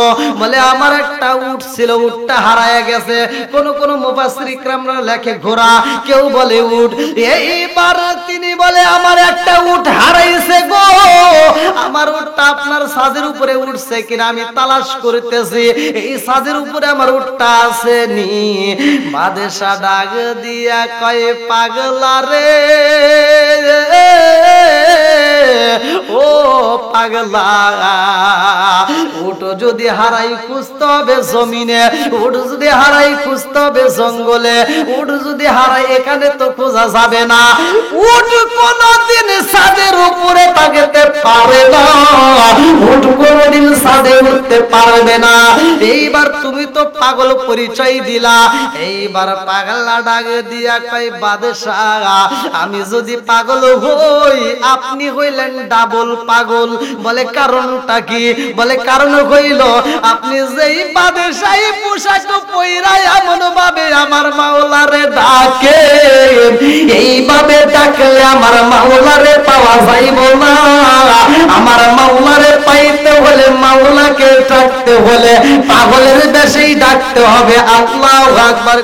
বলে আমার একটা উট ছিল, উটটা হারায় গেছে। কোন কোন মুফাসসির ইকরামরা লেখে ঘোড়া, কেউ বলে উট। এইবার তিনি বলে আমার একটা উট হারাইছে গো, আমার উটটা আপনার ছাদের উপরে উঠছে কিনা আমি তালাশ করতেছি, এই ছাদের উপরে আমার উটটা আছে নি। বাদশা ডাক দিয়া কয় পাগলা রে, ও পাগলা, উঠো যদি হারাই খুঁজতে হবে জমিনে, উঠ যদি হারাই খুঁজতে হবে জঙ্গলে, উঠ যদি হারাই এখানে তো খোঁজা যাবে না। উঠ কোনদিন ছাদের উপরে থাকতে পারে না, উঠ কোনদিন ছাদে উঠতে পারবে না। এইবার তুমি তো পাগল পরিচয় দিলা। এইবার পাগলা ডাক দিয়া কই বাদশাহ, আমি যদি পাগল হই আপনি হইলেন ডাবল পাগল। বলে কারণটা কি? বলে কারণ হইল আপনি যেই বাদশাহী পোশাক পইরা এমন ভাবে আমার মাওলারে ডাকে, এইভাবে ডাকলে আমার মাওলারে পাওয়া যাইব না। আমার মাওলারে পাইতে হলে মাওলাকে ডাকতে হলে পাগলের বেশেই ডাকতে হবে। আল্লাহু আকবার।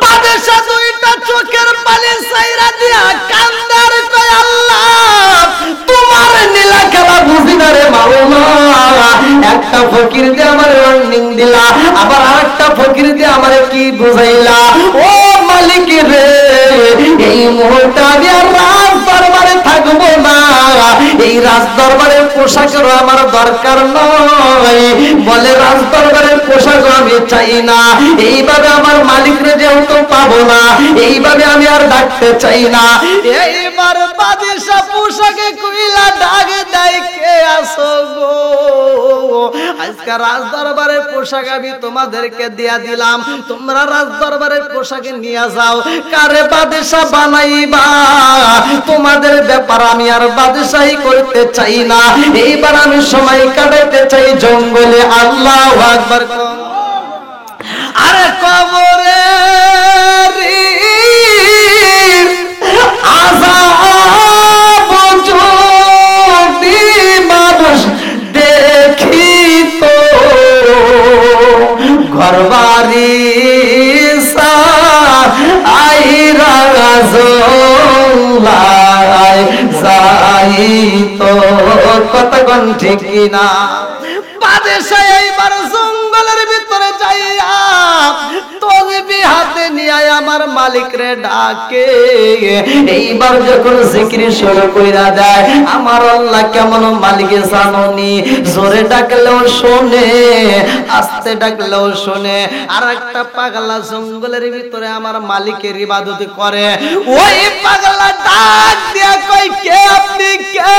বাদশা দুইটা চোখের পানি ছাইরা দিয়া কান্দার কয় আল্লাহ তোমার নীলা খেলা বুঝি না রে মাওলা। একটা ফকির দিয়ে আমার ওয়ার্নিং দিলা, আবার আরেকটা ফকির দিয়ে আমার কি বুঝাইলা। ও মালিক রে, এই মুহূর্তে আমি আর রাজ দরবারে থাকবো না, এই রাজ দরবারের পোশাকের আমার দরকার নয়। বলে রাজ দরবারের পোশাক আমি চাই না, এইভাবে আমার মালিকরে যেহেতু পাবো না, এইভাবে আমি আর ডাকতে চাই না। এইবার বাদশা পোশাকে কইলা ডাক দেয়, কে আসো গো? আজকে রাজ দরবারের পোশাক আমি তোমাদেরকে দিয়া দিলাম, তোমরা রাজ দরবারের পোশাকে নিয়ে যাও। কারে বাদশা বানাইবা? তোমাদের ব্যাপার আমি আর বাদশাহী করতে চাই না, এইবার আমি সময় কাটাইতে চাই জঙ্গলে। আল্লাহু আকবার। আরে কবরে আযাব যদি মানুষ দেখিত, ঘরবাড়ি আইরা জংলায় যাইত। কতক্ষণ ঠিক কিনা? বাদশা এইবার জঙ্গলের ভিতরে যাইয়া তসবিহ হাতে নিয়ে আমার মালিক রে ডাকে। এইবার যখন জিকির শুরু কইরা দেয়, আমার আল্লাহ কেমন মালিক জানোনি? জোরে ডাকলেও শোনে, আস্তে ডাকলেও শোনে। আর একটা পাগলা জঙ্গলের ভিতরে আমার মালিকের ইবাদত করে। ওই পাগলা ডাক দিয়া কই, কে আপনি? কে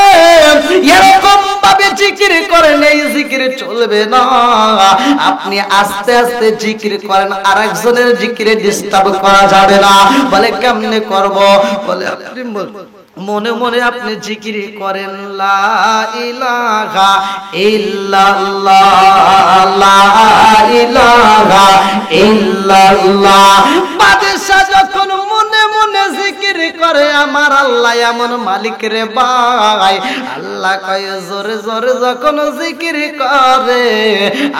এরকম ভাবে জিকির করেন? এই জিকির চলবে না, আপনি আস্তে আস্তে জিকির করেন, আরেকজনের জিকিরে ডিস্টার্ব করা যাবে না। বলে কেমনে করব? বলে আপনি মনে মনে আপনি জিকির করেন, লা ইলাহা ইল্লাল্লাহ, লা ইলাহা ইল্লাল্লাহ। বাদশা যখন মনে মনে জিকির করে, আমার আল্লাহ এমন মালিক রে ভাই, আল্লাহ কয় জোরে জোরে যখন জিকির করে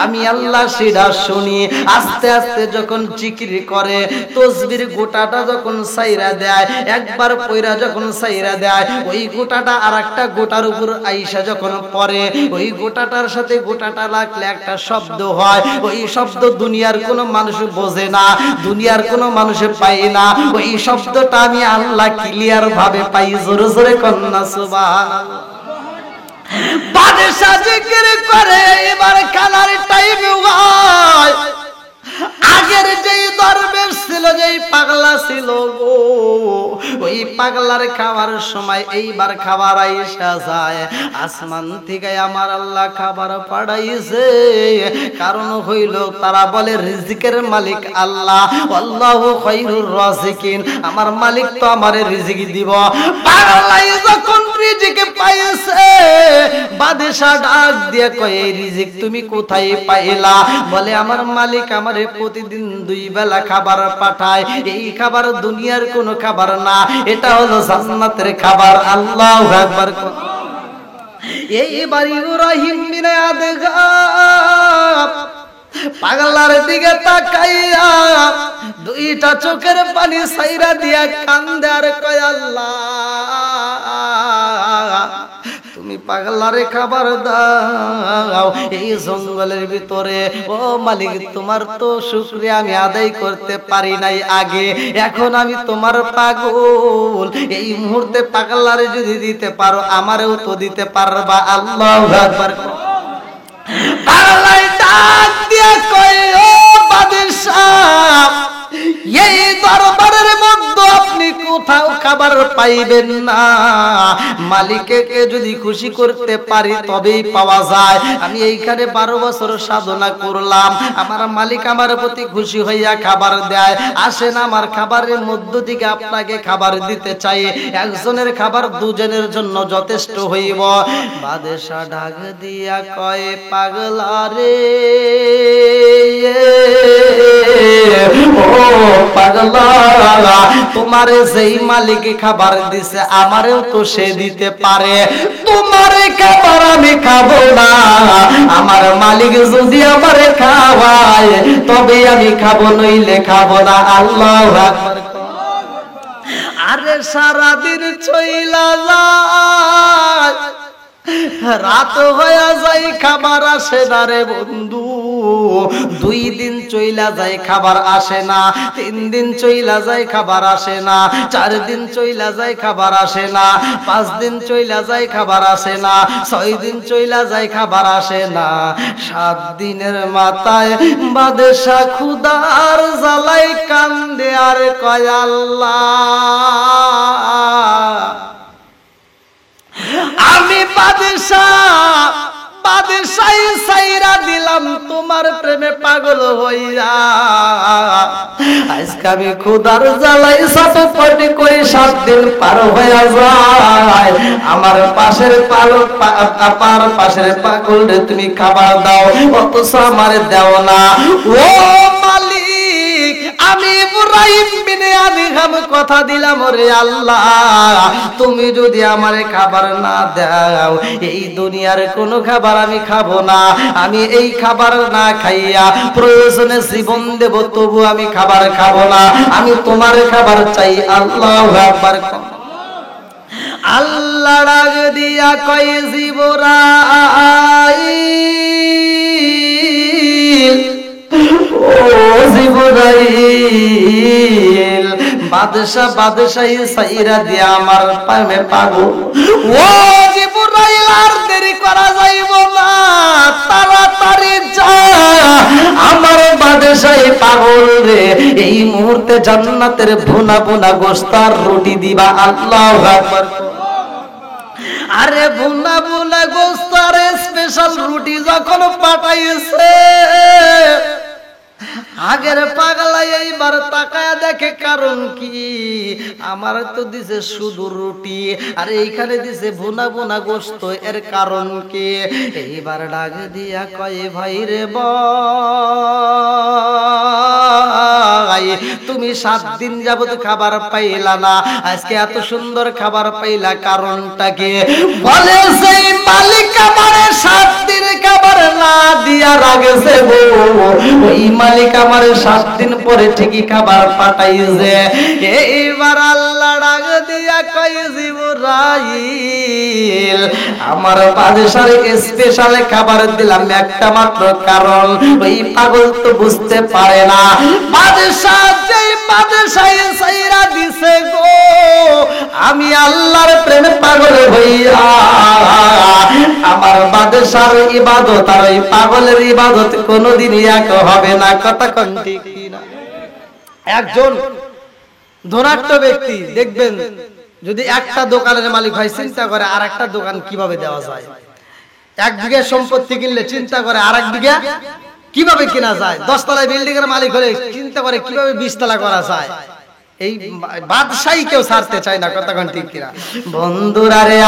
আমি আল্লাহ সেটা শুনি। আস্তে আস্তে যখন জিকির করে, তসবির গোটাটা যখন সাইরা দেয়, একবার পয়রা যখন সাইরা দেয়, ওই গোটাটা আর একটা গোটার উপর আইসা যখন পড়ে, ওই গোটাটার সাথে গোটাটা লাগলে একটা শব্দ হয়। ওই শব্দ দুনিয়ার কোনো মানুষ বোঝে না, দুনিয়ার কোনো মানুষে পায় না। ওই শব্দটা আমি আল্লাহ ক্লিয়ার ভাবে পাই। জোরে জোরে কন্যা সুবহানাল্লাহ। বাদশা জিকির করে, এবার খানার টাইম হয়। আগের যেই দরবেশ ছিল, যেই পাগলা ছিল গো, ওই পাগলার খাবার সময় এইবার খাবার আইসা যায়। আসমান থেকে আমার আল্লাহ খাবার পাঠাইছে, কারণ হইল তারা বলে রিজিকের মালিক আল্লাহ, আল্লাহু খায়রুর রাজিকিন, আমার মালিক তো আমারে রিজিক দিব। পাগলাই যখন রিজিক পাইছে, বাদশা ডাক দিয়ে কয়, এই রিজিক তুমি কোথায় পাইলা? বলে আমার মালিক আমারে প্রতিদিন 2 বেলা খাবার পাঠায়, এই খাবার দুনিয়ার কোনো খাবার না, এটা হলো জান্নাতের খাবার। আল্লাহু আকবার। এইবার ইব্রাহিম বিন আদগাম পাগলার দিকে তাকাইয়া দুইটা চোখের পানি ছাইরা দিয়া কান্দে আর কয়, আল্লাহ তুমি পাগলারে খাবার দাও এই জঙ্গলের ভিতরে। ও মালিক, তোমার তো শুকরিয়া আমি আদায় করতে পারি নাই আগে, এখন আমি তোমার পাগল, এই মুহূর্তে পাগলারে যদি দিতে পারো আমারেও তো দিতে পারবা। আল্লাহু আকবার। পাগলাই ডাক দিয়া কয়, ও বাদশাহ, এই দরবারের মধ্যে আপনি কোথাও খাবার পাইবেন না, মালিককে যদি খুশি করতে পারি তবেই পাওয়া যায়। আমি এইখানে 12 বছর সাধনা করলাম, আমার মালিক আমার প্রতি খুশি হইয়া খাবার দেয়। আসেন আমার খাবারের মধ্য থেকে আপনাকে খাবার দিতে চাই, একজনের খাবার দুজনের জন্য যথেষ্ট হইব। বাদশা ডাক দিয়া কয়, পাগলা রে, ও পাগলা, তোমারে যেই মালিক খাবার দিছে আমারেও তো সে দিতে পারে, তোমারে খাবার আমি খাবো না, আমার মালিক যদি আমারে খাওয়ায় তবে আমি খাবো, নইলে খাবো না। আল্লাহু আকবার। আরে সারাদিন চইলা যায়, রাত হয়ে যায়, খাবার আসে না রে বন্ধু। 2 দিন চইলা যায়, খাবার আসে না। 3 দিন চইলা যায়, খাবার আসে না। 4 দিন চইলা যায়, খাবার আসে না। 5 দিন চইলা যায়, খাবার আসে না। 6 দিন চইলা যায়, খাবার আসে না। 7 দিনের মাথায় বাদশা ক্ষুধার জ্বালাই কান্দে আর কয়, আল্লাহ, আমি বাদশাই সাইরা দিলাম তোমার প্রেমে পাগল হইয়া, আজকে আমি ক্ষুধার জ্বালাই ছটফট করে 7 দিন পার হইয়া যায়, আমার পাশের পাশের পাগল রে তুমি খাবার দাও, অথচ আমারে দাও না। ও মালিক, আমি ইব্রাহিম বিনে আদম কথা দিলাম, ওরে আল্লাহ, তুমি যদি আমারে খাবার না দাও এই দুনিয়ার কোনো খাবার আমি খাবো না, আমি এই খাবার না খাইয়া প্রয়োজনে জীবন দেব, তবু আমি খাবার খাবো না, আমি তোমার খাবার চাই। আল্লাহু আকবার। আল্লাহ ডাক দিয়া কয়, জিবরাইল, ও জিবরাইল, বাদশাহী সাইরা দিয়া আমার প্রেমে পাগল। ও জিবরাইল, আর দেরি করা যাইব না, তাড়াতাড়ি যা, আমার বাদশাহী পাগল রে এই মুহূর্তে জান্নাতের ভুনা ভুনা গোশত আর রুটি দিবা। আল্লাহু আকবার। আরে ভুনা ভুনা গোশত আর স্পেশাল রুটি যখন পাঠাইছে, আগের পাগলা এইবার তাকায়া দেখে, কারণ কি, আমার তো দিছে শুধু রুটি আর এইখানে দিছে ভুনা ভুনা গোশত, এর কারণ কি? এইবার ডাক দিয়া কয়, ভাই রে ভাই, তুমি 7 দিন যাবত খাবার পাইলা না, আজকে এত সুন্দর খাবার পাইলা, কারণটা কি? বলে সেই মালিক আমারে 7 দিন খাবার না দিয়া রাখছে, ওই মালিক আমার 7 দিন পরে ঠিকই খাবার পাঠাইছে। এইবার আল্লাহ ডাক দিয়া কয়, জিবরাইল, আমার বাদশার স্পেশাল খাবার দিলাম একটা মাত্র কারণ, ওই পাগল তো বুঝতে পারে না বাদশাহ যেই বাদশাহ সাইরা দিছে গো, আমি আল্লাহর প্রেমে পাগল হইয়া আমার বাদশার ইবাদত আর ওই পাগলের ইবাদত কোনোদিনই এক হবে না। কথা কোন ঠিক না? একজন ধনাঢ্য ব্যক্তি দেখবেন, যদি একটা দোকানের মালিক হয়, চিন্তা করে আর একটা দোকান কিভাবে দেওয়া যায়। 1 বিঘা সম্পত্তি কিনলে চিন্তা করে আর 1 বিঘা কিভাবে কেনা যায়। 10 তলায় বিল্ডিং এর মালিক হলে চিন্তা করে কিভাবে 20 তলা করা যায়। এই বাদশাহী কেউ ছাড়তে চায় না। কথা কোন ঠিক কিনা? বন্ধুরা রে,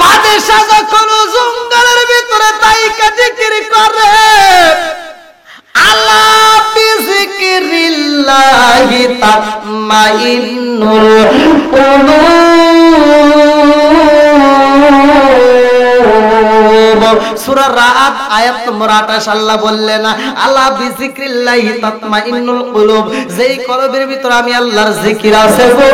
বাদশা যখন জঙ্গলের ভিতরে তাইকা জিকির করে, আলা বিযিকরিল্লাহি তাতমাইন্নুল কুলুব, সূরা রাআদ আয়াত নম্বর 28 আল্লাহ বললেন আলা বিযিক্রিল্লাহি তাতমাইন্নুল কুলুব, যেই কলবের ভিতর আমি আল্লাহর জিকির আছে গো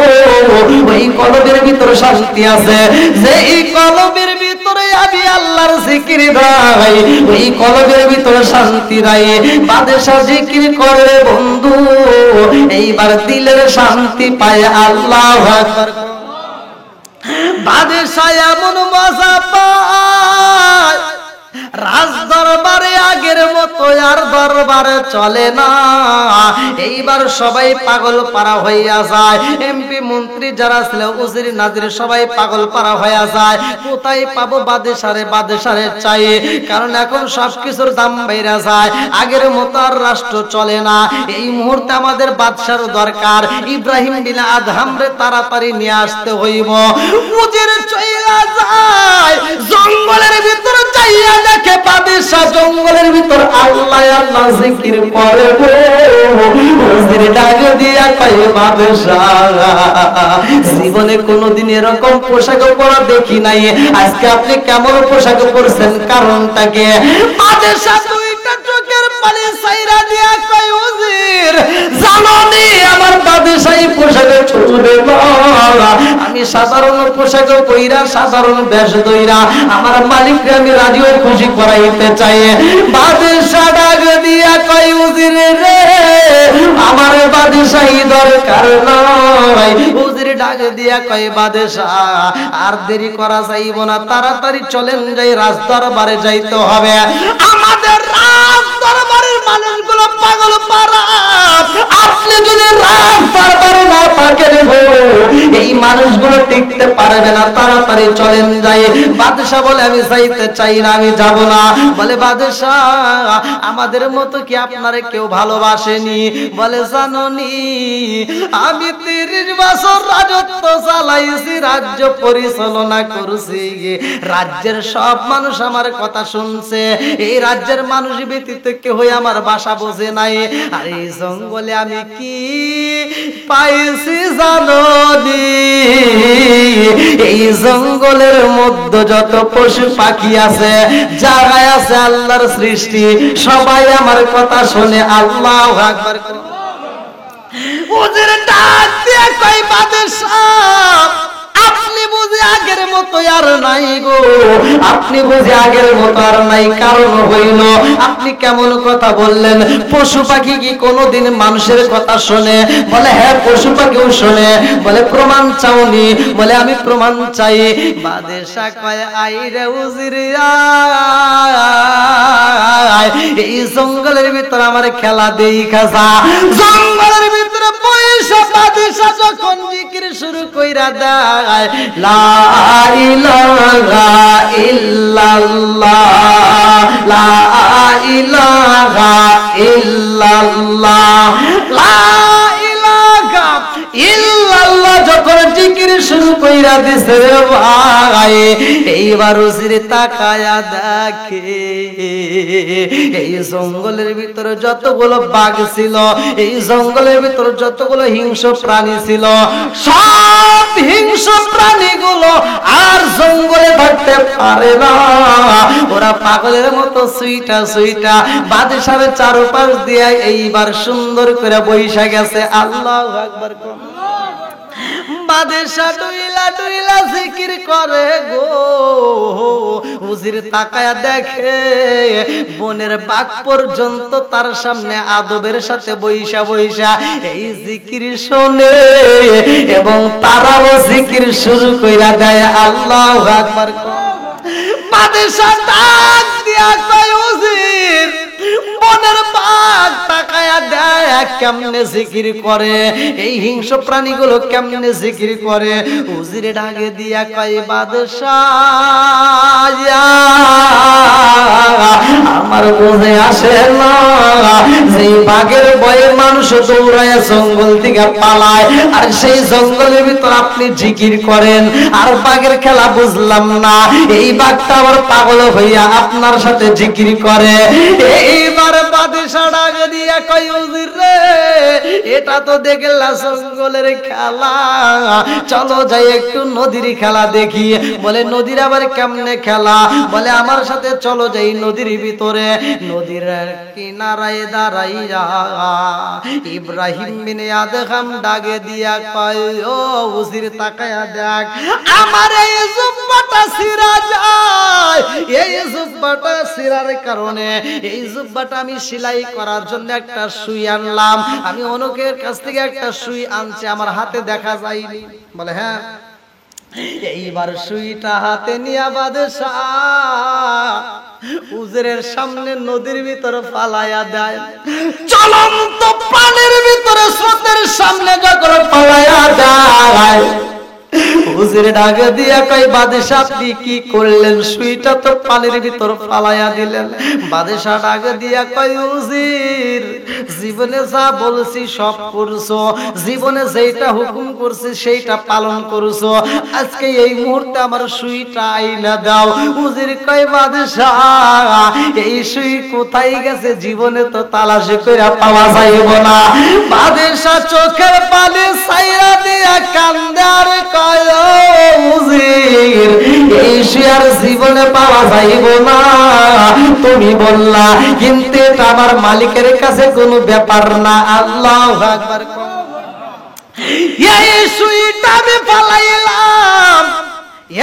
ওই কলবের ভিতর শান্তি আছে। যেই কলবের ভিতরে আমি আল্লাহর জিকির নাই ওই কলবের ভিতর শান্তি নাই। বাদশা জিকির করে বন্ধু, এইবার দিলের শান্তি পায়। আল্লাহু আকবার। বাদশা এমন মজা পায়, রাজ দরবারে আগের মতো আর দরবারে চলে না। এইবার সবাই পাগল পারা হইয়া যায়, এমপি মন্ত্রী যারা ছিল উজির নাজির সবাই পাগল পারা হইয়া যায়। কোথায় পাবো বাদশারে, বাদশারে চাই, কারণ এখন সবকিছুর দাম বেড়ে যায়, আগের মতো আর রাষ্ট্র চলে না। এই মুহূর্তে আমাদের বাদশার দরকার, ইব্রাহিম বিন আদহামরে তাড়াতাড়ি নিয়ে আসতে হইব। উজির চইলা যায়, জঙ্গলের ভিতর যাইয়া দেখে বাদশা জঙ্গলের ভিতর আল্লাহ আল্লাহ জিকির করে। উজির ডাক দিয়া কয় বাদশা জীবনে কোনোদিন এরকম পোশাক পরা দেখি নাই, আজকে আপনি কেমন পোশাক পরছেন, কারণটা কি? বাদশা দুইটা চোখের পানি ছাইরা দিয়া কয় উজির জানোনি আমার বাদশাহী পোশাকে চলবে না, আমি সাধারণ পোশাক পইরা সাধারণ বেশ দইরা আমার মালিককে আমি রাজি ও খুশি করাইতে চাই। বাদশা ডাক দিয়া কয় উজির রে আমার বাদশাহী দরকার নাই। উজির ডাক দিয়া কয় বাদশা আর দেরি করা যাইব না, তাড়াতাড়ি চলেন যাই, রাজ দরবারে যাইতে হবে। আমাদের রাজ দরবারের মানুষগুলো পাগল পারা, আপনি যদি রাজ দরবারে না থাকেন এই মানুষগুলো টিকতে পারবে না, তাড়াতাড়ি চলেন যাই। বাদশা বলে আমি যাইতে চাই না, আমি যাব না। বলে বাদশা আমাদের মতো কি আপনারে কেউ ভালোবাসেনি? বলে জানোনি আমি 30 বছর রাজত্ব চালাইছি, রাজ্য পরিচালনা করছি, রাজ্যের সব মানুষ আমার কথা শুনছে, এই রাজ্যের মানুষ ব্যতীত কেউ আমার ভাষা বোঝে নাই। আর এই জঙ্গলে আমি কি পাইছি জানোনি? এই জঙ্গলের মধ্যে যত পশু পাখি আছে, জায়গায় আছে আল্লাহর সৃষ্টি, সবাই আমার কথা শুনে। আল্লাহু আকবার। ওদের ডাক দিয়ে কই বাদশা আপনি বুঝি আগের মতো আর নাই গো, আপনি বুঝি আগের মতো আর নাই, কারণ হইল আপনি কেমন কথা বললেন? পশু পাখি কি কোনোদিন মানুষের কথা শোনে? বলে হ্যাঁ পশু পাখিও শোনে। বলে প্রমাণ চাওনি? বলে আমি প্রমাণ চাই। বাদশা কয় আইরে উজির এই জঙ্গলের ভিতর আমার খেলা দেই খাসা। জঙ্গলের ভিতরে পয়সা বাদশা যখন জিকির শুরু কইরা দেয় লা ইলাহা ইল্লাল্লাহ, লা ইলাহা ইল্লাল্লাহ, লা ইলাহা ইল্লাল্লাহ যখন জিকির শুরু কইরা দিছে ভাই, এইবার উজির তাকায়া দেখে এই জঙ্গলের ভিতরে যতগুলো বাঘ ছিল, এই জঙ্গলের ভিতরে যতগুলো হিংস্র প্রাণী ছিল, সব হিংস্র প্রাণীগুলো আর জঙ্গলে থাকতে পারে না, ওরা পাগলের মতো সুইটা সুইটা বাদশার চারপাশ দিয়ে এইবার সুন্দর করে বৈশা গেছে। আল্লাহু আকবার। বাদশা ডুইলা ডুইলা জিকির করে গো, উজির তাকায়া দেখে বনের বাঘ পর্যন্ত তার সামনে আদবের সাথে বৈশা বৈশা এই জিকির শোনে এবং তারাও জিকির শুরু কইরা দেয়। আল্লাহু আকবার। বাদশা ডাক দিয়া কয় উজির বনের বাঘ তাকায়া দেয় কেমনে জিকির করে, এই হিংস্র প্রাণীগুলো কেমনে জিকির করে। উজির ডাকে দিয়া কয় বাদশা আমার বুঝে আসে না, যে বাঘের ভয়ে মানুষ দৌড়ায় জঙ্গল থেকে পালায়, আর সেই জঙ্গলের ভিতর আপনি জিকির করেন, আর বাঘের খেলা বুঝলাম না। এই বাঘটা আবার পাগল হইয়া আপনার সাথে জিকির করে। এইবার বাদশা ডাক দিয়া কই হুজুর রে এটা তো দেখলাম জঙ্গলের খেলা, চলো যাই একটু নদীর খেলা দেখি। বলে নদীর আবার কেমনে খেলা? বলে আমার সাথে চলো যাই নদীর ভিতরে। নদীর কিনারায় দাঁড়াইয়া ইব্রাহিম বিন আদহাম ডাকে দিয়া কয় ও হুজুর তাকায়া দেখ আমার এই জুব্বাটা ছিঁড়া যায়, এই জুব্বাটা ছিঁড়ার কারণে এই জুব্বাটা আমি সেলাই করার জন্য একটা সুই আনলাম, আমি অনেকের কাছ থেকে একটা সুই আনছি, আমার হাতে দেখা যায়নি। বলে হ্যাঁ। এইবার সুইটা হাতে নিয়ে বাদশাহ হুজুরের সামনে নদীর ভিতরে ফালাইয়া দেয়। চলন্ত পানির ভিতরে স্রোতের সামনে যখন ফালাইয়া দেয়, হুজুর ডাকে দিয়া কই বাদশাহ আপনি কি করলেন? সুইটা তো পানির ভিতর ফালাইয়া দিলেন। বাদশাহ ডাকে দিয়া কই হুজুর জীবনে যা বলছি সব করছো, জীবনে যেটা হুকুম করছি সেইটা পালন করছো, আজকে এই মুহূর্তে আমার সুইটা আইনা দাও। হুজুর কই বাদশাহ এই সুই কোথায় গেছে? জীবনে তো তালাশি কইরা পাওয়া যাইব না। বাদশাহ চোখের পানি ছাইরা দিয়া কান্দে আর কয় হুজুর এই সুই আর জীবনে পাওয়া যাইব না, তুমি বললা কিন্তু এটা আমার মালিকের কাছে কোনো ব্যাপার না। আল্লাহু আকবার। এই সুইটা আমি ফালাইলাম,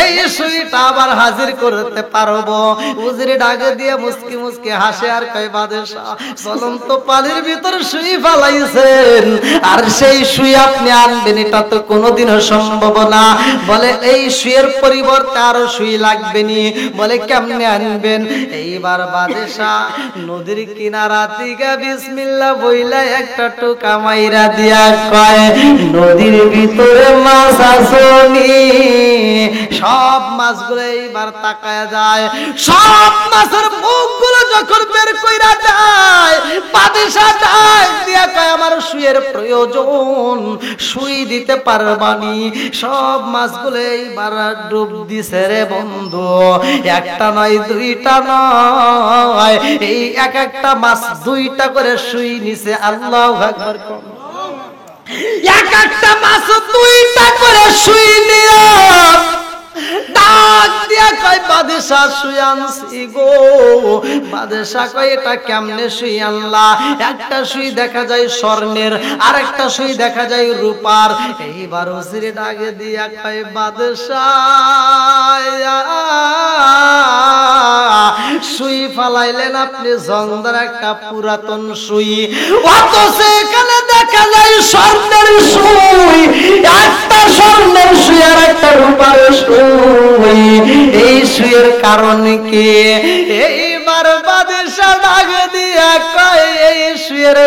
এই সুইটা আবার হাজির করতে পারবো? হুজুর ডাকে দিয়ে মুস্কি মুস্কি হাসে আর কয় বাদশাহ চলন্ত পানির ভিতর সুই ফালাইছেন আর সেই সুই আপনি আনবেন এটা তো কোনোদিনও সম্ভব না। বলে এই সুইয়ের পরিবর্তে আরো সুই লাগবে নি। বলে কেমনে আনবেন? এইবার বাদশাহ নদীর কিনারা থেকে বিসমিল্লাহ বইলা একটা টোকা মাইরা দিয়া কয় নদীর ভিতরে মাছ আসনি। সব মাছগুলো এইবার তাকায়া যায়, সব মাছের মুখগুলো যখন বের কইরা যায় বাদশাহ ডাক দিয়া কয় আমার সুইয়ের প্রয়োজন, সুই দিতে পারবানি? সব মাছগুলো এইবার ডুব দিছে রে বন্ধু, একটা নয় দুইটা নয়, এই এক একটা মাছ দুইটা করে সুই নিছে। আল্লাহু আকবার। এক একটা মাছ দুইটা করে সুই নিয়া ডাক দিয়া কয় বাদশাহ সুই আনছি গো। বাদশাহ কয় এটা কেমনে সুই আনলা? একটা সুই দেখা যায় স্বর্ণের আর একটা সুই দেখা যায় রূপার। এইবার হুজুরে ডাকে দিয়া কয় বাদশাহ সুই ফালাইলেন আপনি জংদার একটা পুরাতন সুই, অথচ এখানে দেখা যায় স্বর্ণের সুই, একটা স্বর্ণের সুই আর একটা রূপার সুই। এই সুইয়ের কারণ কি? এইবার বাদশাহ ডাক দিয়া কয় এই সুইয়ের